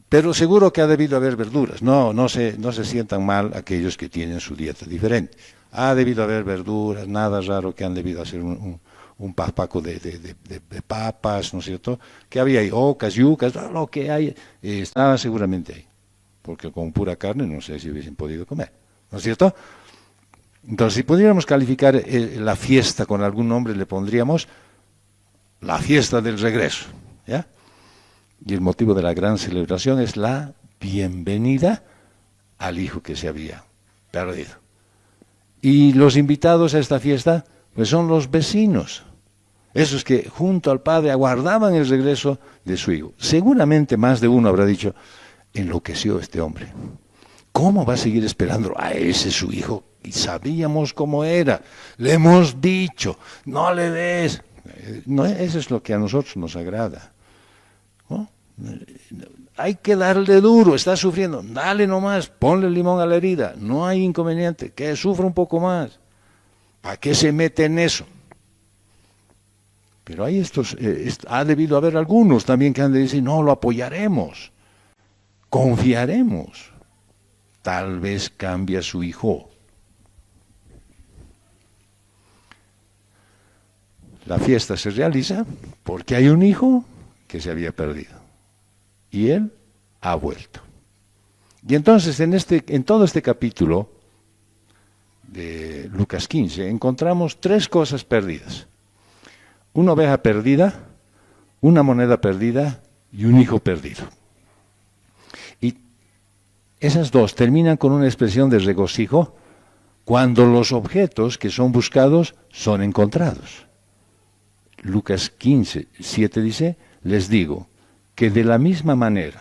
Pero seguro que ha debido haber verduras. No se sientan mal aquellos que tienen su dieta diferente. Ha debido haber verduras, nada raro que han debido hacer un papaco de papas, ¿no es cierto? Que había ahí, ocas, yucas, lo que hay, estaba seguramente ahí. Porque con pura carne no sé si hubiesen podido comer, ¿no es cierto? Entonces, si pudiéramos calificar la fiesta con algún nombre, le pondríamos la fiesta del regreso, ¿ya? Y el motivo de la gran celebración es la bienvenida al hijo que se había perdido. Y los invitados a esta fiesta, pues son los vecinos, esos que junto al padre aguardaban el regreso de su hijo. Seguramente más de uno habrá dicho, enloqueció este hombre. ¿Cómo va a seguir esperando a ese su hijo? Y sabíamos cómo era, le hemos dicho, no le des. No, eso es lo que a nosotros nos agrada, ¿no? Hay que darle duro, está sufriendo, dale nomás, ponle limón a la herida, no hay inconveniente, que sufra un poco más. ¿Para qué se mete en eso? Pero hay ha debido haber algunos también que han de decir, no, lo apoyaremos, confiaremos, tal vez cambia su hijo. La fiesta se realiza porque hay un hijo que se había perdido y él ha vuelto. Y entonces en todo este capítulo de Lucas 15 encontramos tres cosas perdidas: una oveja perdida, una moneda perdida y un hijo perdido. Y esas dos terminan con una expresión de regocijo cuando los objetos que son buscados son encontrados. Lucas 15, 7 dice, les digo que de la misma manera,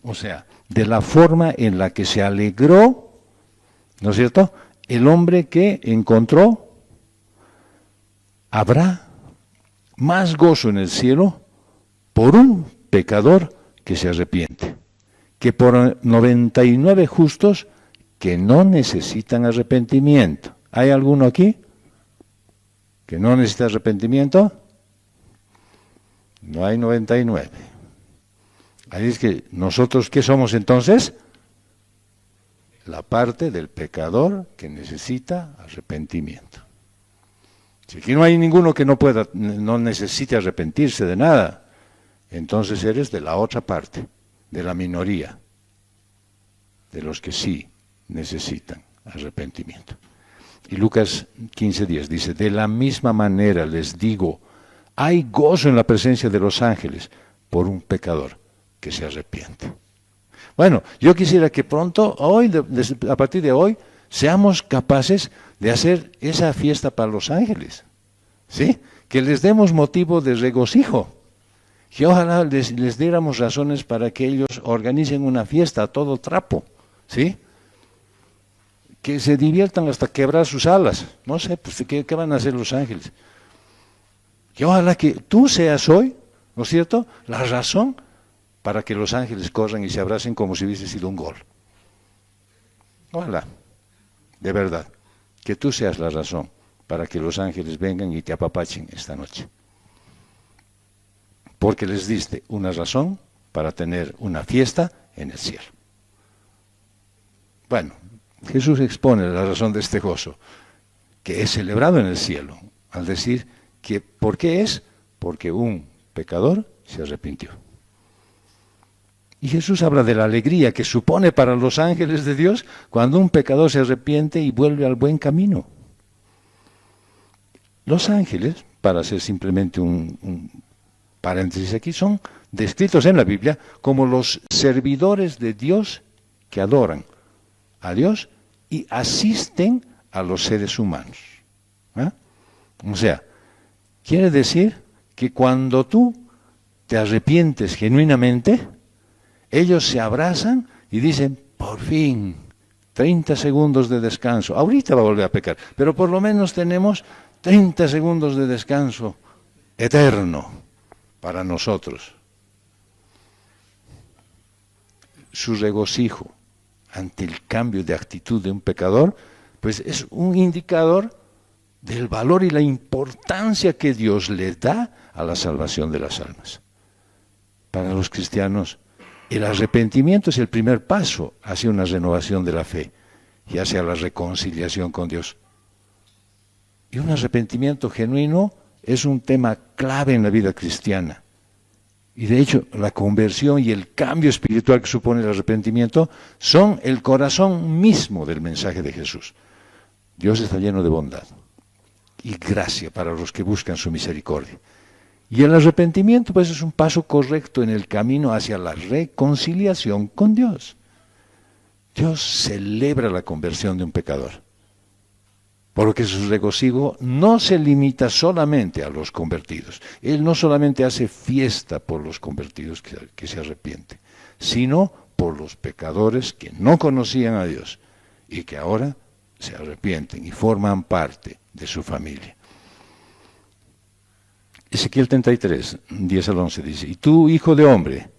o sea, de la forma en la que se alegró, ¿no es cierto?, el hombre que encontró, habrá más gozo en el cielo por un pecador que se arrepiente, que por 99 justos que no necesitan arrepentimiento. ¿Hay alguno aquí que no necesita arrepentimiento? No hay 99. Ahí es que nosotros, ¿qué somos entonces? La parte del pecador que necesita arrepentimiento. Si aquí no hay ninguno que no necesite arrepentirse de nada, entonces eres de la otra parte, de la minoría, de los que sí necesitan arrepentimiento. Y Lucas 15:10 dice, de la misma manera les digo, hay gozo en la presencia de los ángeles por un pecador que se arrepiente. Bueno, yo quisiera que pronto, hoy, a partir de hoy, seamos capaces de hacer esa fiesta para los ángeles, ¿sí? Que les demos motivo de regocijo, que ojalá les diéramos razones para que ellos organicen una fiesta a todo trapo, ¿sí? Que se diviertan hasta quebrar sus alas, no sé, pues ¿qué van a hacer los ángeles? Que ojalá que tú seas hoy, ¿no es cierto?, la razón para que los ángeles corran y se abracen como si hubiese sido un gol. Ojalá, de verdad, que tú seas la razón para que los ángeles vengan y te apapachen esta noche. Porque les diste una razón para tener una fiesta en el cielo. Bueno, Jesús expone la razón de este gozo, que es celebrado en el cielo, al decir que ¿por qué es? Porque un pecador se arrepintió. Y Jesús habla de la alegría que supone para los ángeles de Dios cuando un pecador se arrepiente y vuelve al buen camino. Los ángeles, para hacer simplemente un paréntesis aquí, son descritos en la Biblia como los servidores de Dios que adoran a Dios y asisten a los seres humanos. ¿Ah? O sea, quiere decir que cuando tú te arrepientes genuinamente, ellos se abrazan y dicen, por fin, 30 segundos de descanso. Ahorita va a volver a pecar, pero por lo menos tenemos 30 segundos de descanso eterno para nosotros. Su regocijo ante el cambio de actitud de un pecador, pues es un indicador del valor y la importancia que Dios le da a la salvación de las almas. Para los cristianos, el arrepentimiento es el primer paso hacia una renovación de la fe y hacia la reconciliación con Dios. Y un arrepentimiento genuino es un tema clave en la vida cristiana. Y de hecho, la conversión y el cambio espiritual que supone el arrepentimiento son el corazón mismo del mensaje de Jesús. Dios está lleno de bondad y gracia para los que buscan su misericordia. Y el arrepentimiento, pues, es un paso correcto en el camino hacia la reconciliación con Dios. Dios celebra la conversión de un pecador, porque su regocijo no se limita solamente a los convertidos. Él no solamente hace fiesta por los convertidos que se arrepienten, sino por los pecadores que no conocían a Dios y que ahora se arrepienten y forman parte de su familia. Ezequiel 33, 10 al 11 dice, y tú, hijo de hombre,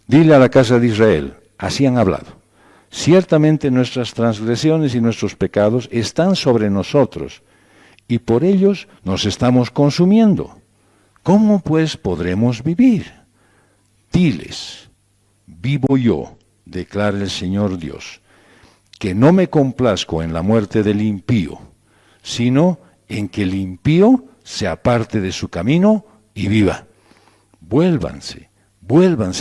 dile a la casa de Israel, así han hablado, ciertamente nuestras transgresiones y nuestros pecados están sobre nosotros, y por ellos nos estamos consumiendo. ¿Cómo pues podremos vivir? Diles, vivo yo, declara el Señor Dios, que no me complazco en la muerte del impío, sino en que el impío se aparte de su camino y viva. Vuélvanse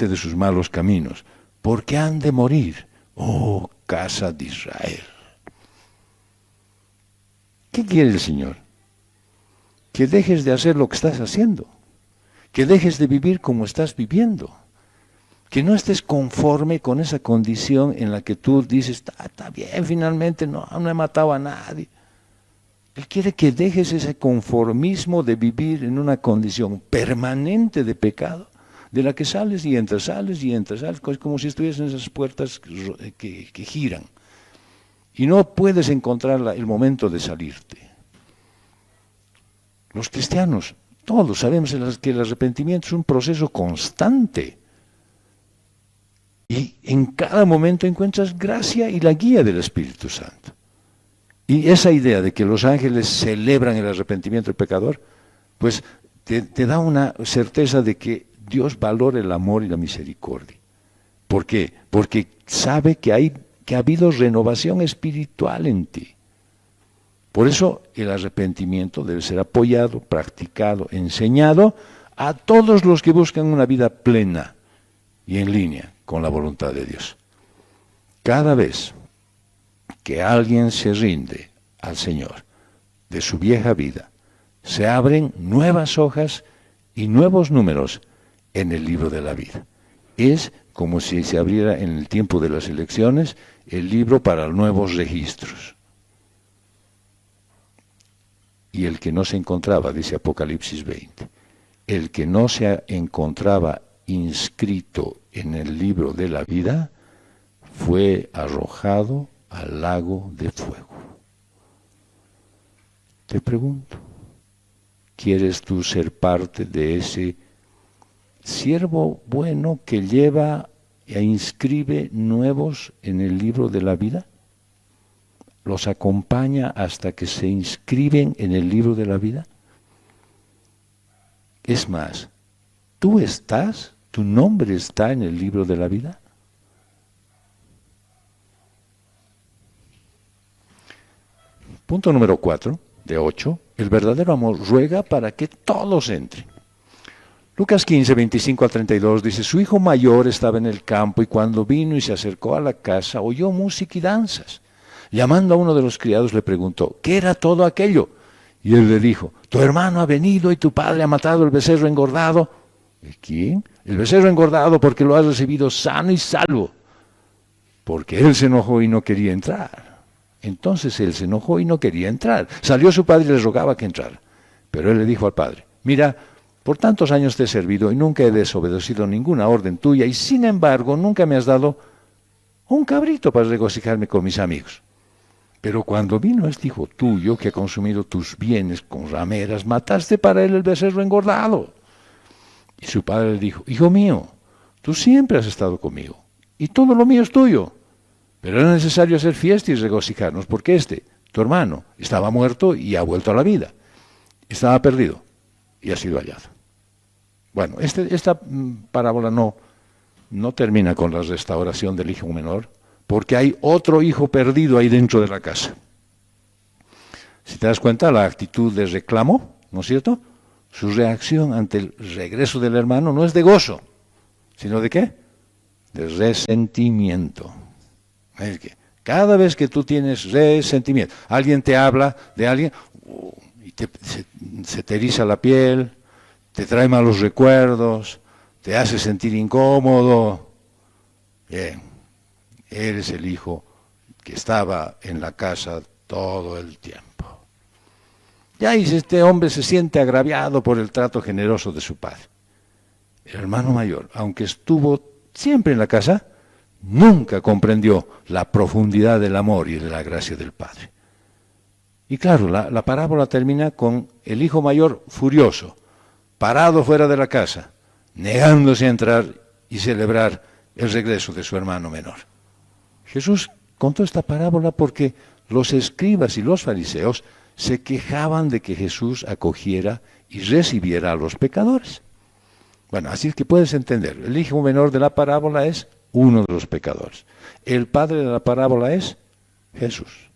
de sus malos caminos, porque han de morir, oh casa de Israel. ¿Qué quiere el Señor? Que dejes de hacer lo que estás haciendo, que dejes de vivir como estás viviendo, que no estés conforme con esa condición en la que tú dices, está bien, finalmente no he matado a nadie. Él quiere que dejes ese conformismo de vivir en una condición permanente de pecado, de la que sales y entras, como si estuvieras en esas puertas que giran. Y no puedes encontrar el momento de salirte. Los cristianos, todos sabemos que el arrepentimiento es un proceso constante. Y en cada momento encuentras gracia y la guía del Espíritu Santo. Y esa idea de que los ángeles celebran el arrepentimiento del pecador, pues te da una certeza de que Dios valora el amor y la misericordia. ¿Por qué? Porque sabe que ha habido renovación espiritual en ti. Por eso el arrepentimiento debe ser apoyado, practicado, enseñado a todos los que buscan una vida plena y en línea con la voluntad de Dios. Cada vez que alguien se rinde al Señor de su vieja vida, se abren nuevas hojas y nuevos números en el libro de la vida. Es como si se abriera en el tiempo de las elecciones el libro para nuevos registros. Y el que no se encontraba, dice Apocalipsis 20, el que no se encontraba inscrito en el libro de la vida, fue arrojado al lago de fuego. Te pregunto, ¿quieres tú ser parte de ese siervo bueno que lleva e inscribe nuevos en el libro de la vida? ¿Los acompaña hasta que se inscriben en el libro de la vida? Es más, ¿tú estás, tu nombre está en el libro de la vida? Punto número 4, de 8. El verdadero amor ruega para que todos entren. Lucas 15, 25 al 32 dice, su hijo mayor estaba en el campo y cuando vino y se acercó a la casa, oyó música y danzas. Llamando a uno de los criados le preguntó, ¿qué era todo aquello? Y él le dijo, tu hermano ha venido y tu padre ha matado el becerro engordado. ¿Quién? El becerro engordado porque lo has recibido sano y salvo. Porque él se enojó y no quería entrar. Entonces él se enojó y no quería entrar. Salió su padre y le rogaba que entrara. Pero él le dijo al padre, mira, por tantos años te he servido y nunca he desobedecido ninguna orden tuya y sin embargo nunca me has dado un cabrito para regocijarme con mis amigos. Pero cuando vino este hijo tuyo que ha consumido tus bienes con rameras, mataste para él el becerro engordado. Y su padre le dijo, hijo mío, tú siempre has estado conmigo y todo lo mío es tuyo. Pero era necesario hacer fiesta y regocijarnos porque tu hermano, estaba muerto y ha vuelto a la vida. Estaba perdido y ha sido hallado. Bueno, esta parábola no termina con la restauración del hijo menor, porque hay otro hijo perdido ahí dentro de la casa. Si te das cuenta, la actitud de reclamo, ¿no es cierto? Su reacción ante el regreso del hermano no es de gozo, sino ¿de qué? De resentimiento. Es que cada vez que tú tienes resentimiento, alguien te habla de alguien, y se te eriza la piel, te trae malos recuerdos, te hace sentir incómodo. Bien, eres el hijo que estaba en la casa todo el tiempo. Ya y este hombre se siente agraviado por el trato generoso de su padre. El hermano mayor, aunque estuvo siempre en la casa, nunca comprendió la profundidad del amor y de la gracia del Padre. Y claro, la parábola termina con el hijo mayor furioso, parado fuera de la casa, negándose a entrar y celebrar el regreso de su hermano menor. Jesús contó esta parábola porque los escribas y los fariseos se quejaban de que Jesús acogiera y recibiera a los pecadores. Bueno, así es que puedes entender, el hijo menor de la parábola es uno de los pecadores. El padre de la parábola es Jesús.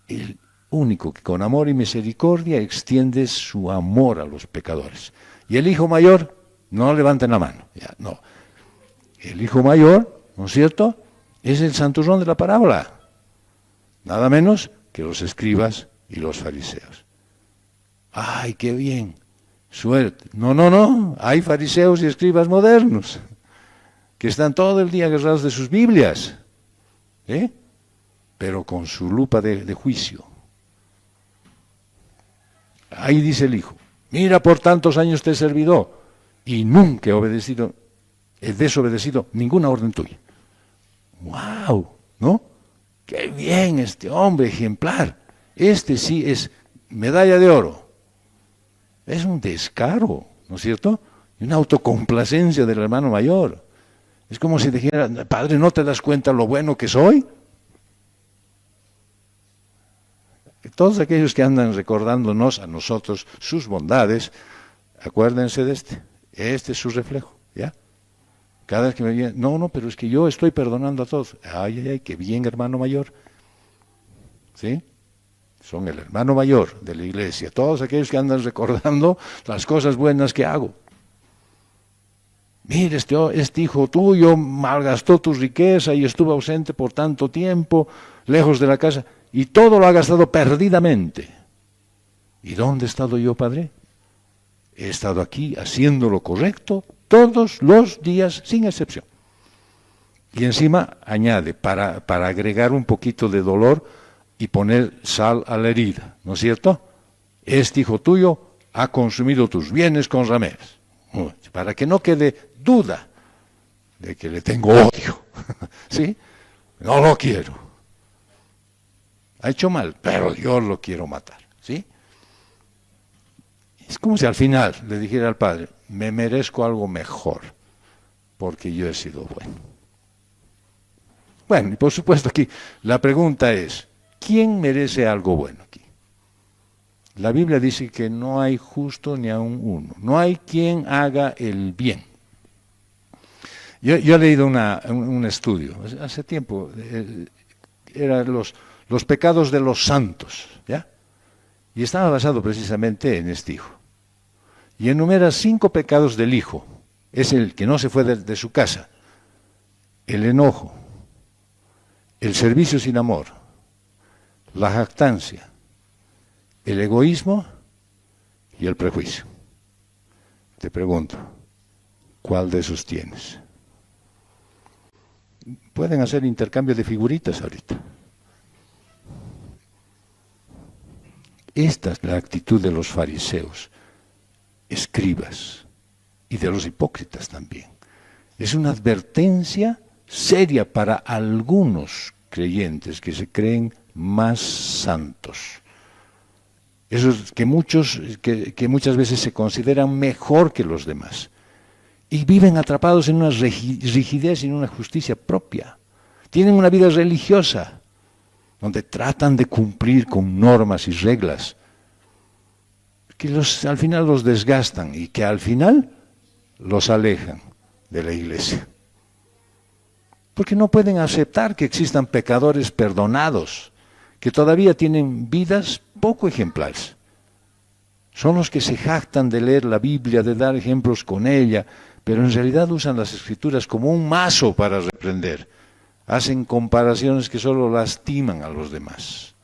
El único que con amor y misericordia extiende su amor a los pecadores. Y el hijo mayor, no levanten la mano. Ya, no. El hijo mayor, ¿no es cierto?, es el santurrón de la parábola. Nada menos que los escribas y los fariseos. ¡Ay, qué bien! Suerte. No. Hay fariseos y escribas modernos que están todo el día agarrados de sus Biblias, pero con su lupa de juicio. Ahí dice el hijo, mira, por tantos años te he servido y nunca he desobedecido ninguna orden tuya. ¡Wow! ¿No? ¡Qué bien este hombre ejemplar! Este sí es medalla de oro. Es un descaro, ¿no es cierto? Y una autocomplacencia del hermano mayor. Es como si dijera, padre, ¿no te das cuenta lo bueno que soy? Todos aquellos que andan recordándonos a nosotros sus bondades, acuérdense de este es su reflejo, ¿ya? Cada vez que me viene, no, pero es que yo estoy perdonando a todos. Ay, qué bien, hermano mayor. ¿Sí? Son el hermano mayor de la iglesia, todos aquellos que andan recordando las cosas buenas que hago. Mire, este hijo tuyo malgastó tu riqueza y estuvo ausente por tanto tiempo, lejos de la casa, y todo lo ha gastado perdidamente. ¿Y dónde he estado yo, padre? He estado aquí haciendo lo correcto todos los días, sin excepción. Y encima añade, para agregar un poquito de dolor y poner sal a la herida, ¿no es cierto? Este hijo tuyo ha consumido tus bienes con rameras, para que no quede duda de que le tengo odio, ¿sí? No lo quiero. Ha hecho mal, pero yo lo quiero matar, ¿sí? Es como si al final le dijera al padre, me merezco algo mejor, porque yo he sido bueno. Bueno, y por supuesto aquí la pregunta es, ¿quién merece algo bueno aquí? La Biblia dice que no hay justo ni aun uno, no hay quien haga el bien. Yo he leído un estudio, hace tiempo, eran los pecados de los santos, ¿ya? Y estaba basado precisamente en este hijo. Y enumera 5 pecados del hijo. Es el que no se fue de su casa, el enojo, el servicio sin amor, la jactancia, el egoísmo y el prejuicio. Te pregunto, ¿cuál de esos tienes? Pueden hacer intercambio de figuritas ahorita. Esta es la actitud de los fariseos, escribas, y de los hipócritas también. Es una advertencia seria para algunos creyentes que se creen más santos. Esos que muchas veces se consideran mejor que los demás. Y viven atrapados en una rigidez y en una justicia propia. Tienen una vida religiosa, donde tratan de cumplir con normas y reglas, que al final los desgastan y que al final los alejan de la iglesia. Porque no pueden aceptar que existan pecadores perdonados, que todavía tienen vidas poco ejemplares. Son los que se jactan de leer la Biblia, de dar ejemplos con ella, pero en realidad usan las Escrituras como un mazo para reprender. Hacen comparaciones que solo lastiman a los demás.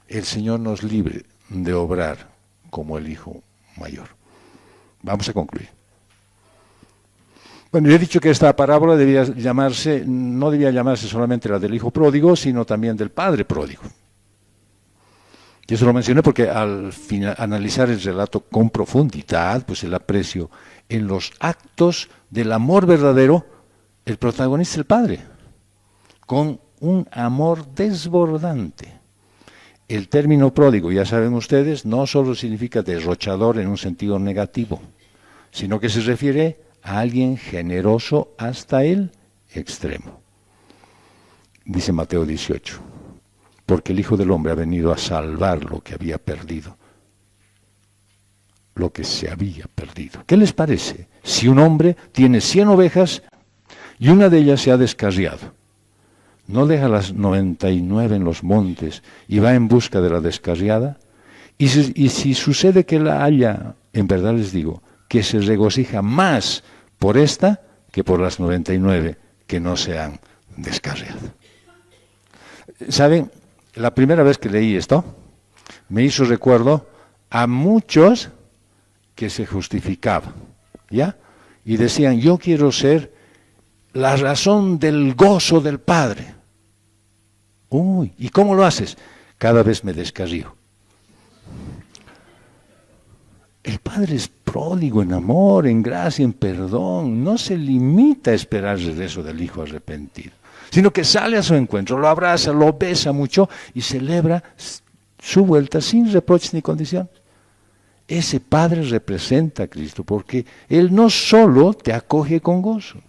El Señor nos libre de obrar como el hijo mayor. Vamos a concluir. Bueno, yo he dicho que esta parábola no debía llamarse solamente la del hijo pródigo, sino también del padre pródigo. Y eso lo mencioné porque al analizar el relato con profundidad, pues el aprecio en los actos del amor verdadero, el protagonista es el padre, con un amor desbordante. El término pródigo, ya saben ustedes, no solo significa derrochador en un sentido negativo, sino que se refiere a alguien generoso hasta el extremo. Dice Mateo 18, porque el Hijo del Hombre ha venido a salvar lo que había perdido, lo que se había perdido. ¿Qué les parece si un hombre tiene 100 ovejas y una de ellas se ha descarriado? ¿No deja las 99 en los montes y va en busca de la descarriada? Y si sucede que la halla, en verdad les digo, que se regocija más por esta que por las 99 que no se han descarriado. ¿Saben? La primera vez que leí esto, me hizo recuerdo a muchos que se justificaban, ¿ya? Y decían, yo quiero ser la razón del gozo del Padre. Uy, ¿y cómo lo haces? Cada vez me descarrío. El Padre es pródigo en amor, en gracia, en perdón. No se limita a esperar el regreso del Hijo arrepentido, sino que sale a su encuentro, lo abraza, lo besa mucho y celebra su vuelta sin reproches ni condiciones. Ese Padre representa a Cristo porque Él no solo te acoge con gozo,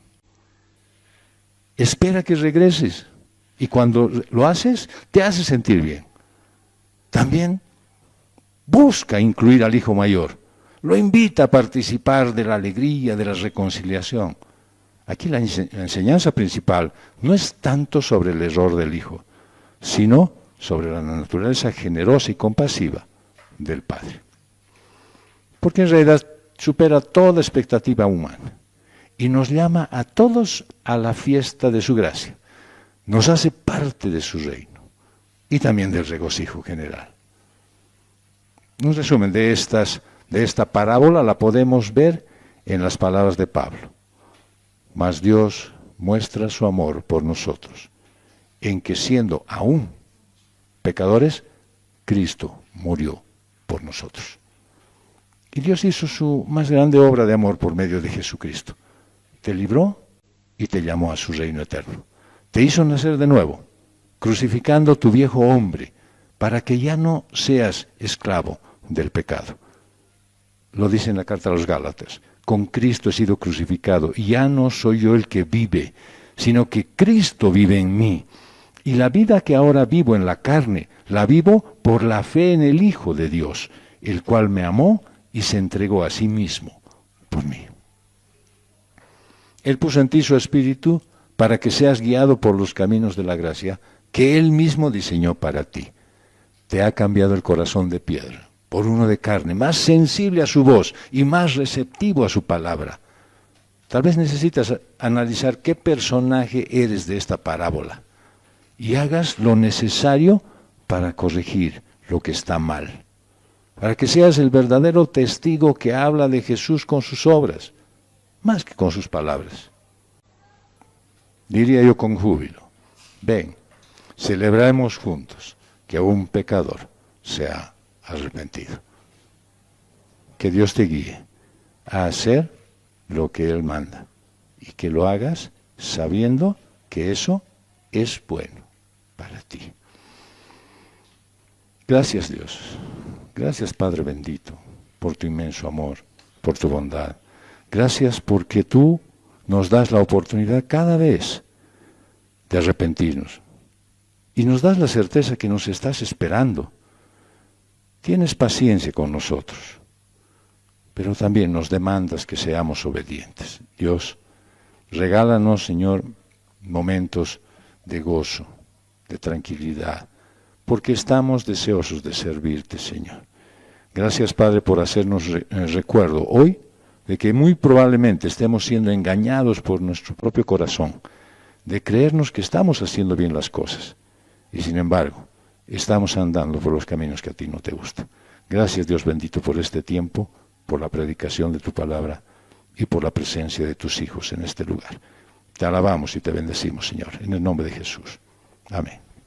espera que regreses y cuando lo haces te hace sentir bien. También busca incluir al hijo mayor, lo invita a participar de la alegría, de la reconciliación. Aquí la enseñanza principal no es tanto sobre el error del hijo, sino sobre la naturaleza generosa y compasiva del Padre. Porque en realidad supera toda expectativa humana y nos llama a todos a la fiesta de su gracia. Nos hace parte de su reino y también del regocijo general. Un resumen de esta parábola la podemos ver en las palabras de Pablo. Mas Dios muestra su amor por nosotros, en que siendo aún pecadores, Cristo murió por nosotros. Y Dios hizo su más grande obra de amor por medio de Jesucristo. Te libró y te llamó a su reino eterno. Te hizo nacer de nuevo, crucificando tu viejo hombre, para que ya no seas esclavo del pecado. Lo dice en la carta a los Gálatas. Con Cristo he sido crucificado, y ya no soy yo el que vive, sino que Cristo vive en mí. Y la vida que ahora vivo en la carne, la vivo por la fe en el Hijo de Dios, el cual me amó y se entregó a sí mismo por mí. Él puso en ti su espíritu para que seas guiado por los caminos de la gracia que Él mismo diseñó para ti. Te ha cambiado el corazón de piedra por uno de carne, más sensible a su voz y más receptivo a su palabra. Tal vez necesitas analizar qué personaje eres de esta parábola y hagas lo necesario para corregir lo que está mal, para que seas el verdadero testigo que habla de Jesús con sus obras, más que con sus palabras. Diría yo con júbilo, ven, celebremos juntos que un pecador se ha arrepentido. Que Dios te guíe a hacer lo que Él manda y que lo hagas sabiendo que eso es bueno para ti. Gracias, Dios. Gracias, Padre bendito, por tu inmenso amor, por tu bondad. Gracias porque tú nos das la oportunidad cada vez de arrepentirnos. Y nos das la certeza que nos estás esperando. Tienes paciencia con nosotros, pero también nos demandas que seamos obedientes. Dios, regálanos, Señor, momentos de gozo, de tranquilidad, porque estamos deseosos de servirte, Señor. Gracias, Padre, por hacernos recuerdo hoy de que muy probablemente estemos siendo engañados por nuestro propio corazón, de creernos que estamos haciendo bien las cosas, y sin embargo, estamos andando por los caminos que a ti no te gustan. Gracias, Dios bendito, por este tiempo, por la predicación de tu palabra y por la presencia de tus hijos en este lugar. Te alabamos y te bendecimos, Señor, en el nombre de Jesús. Amén.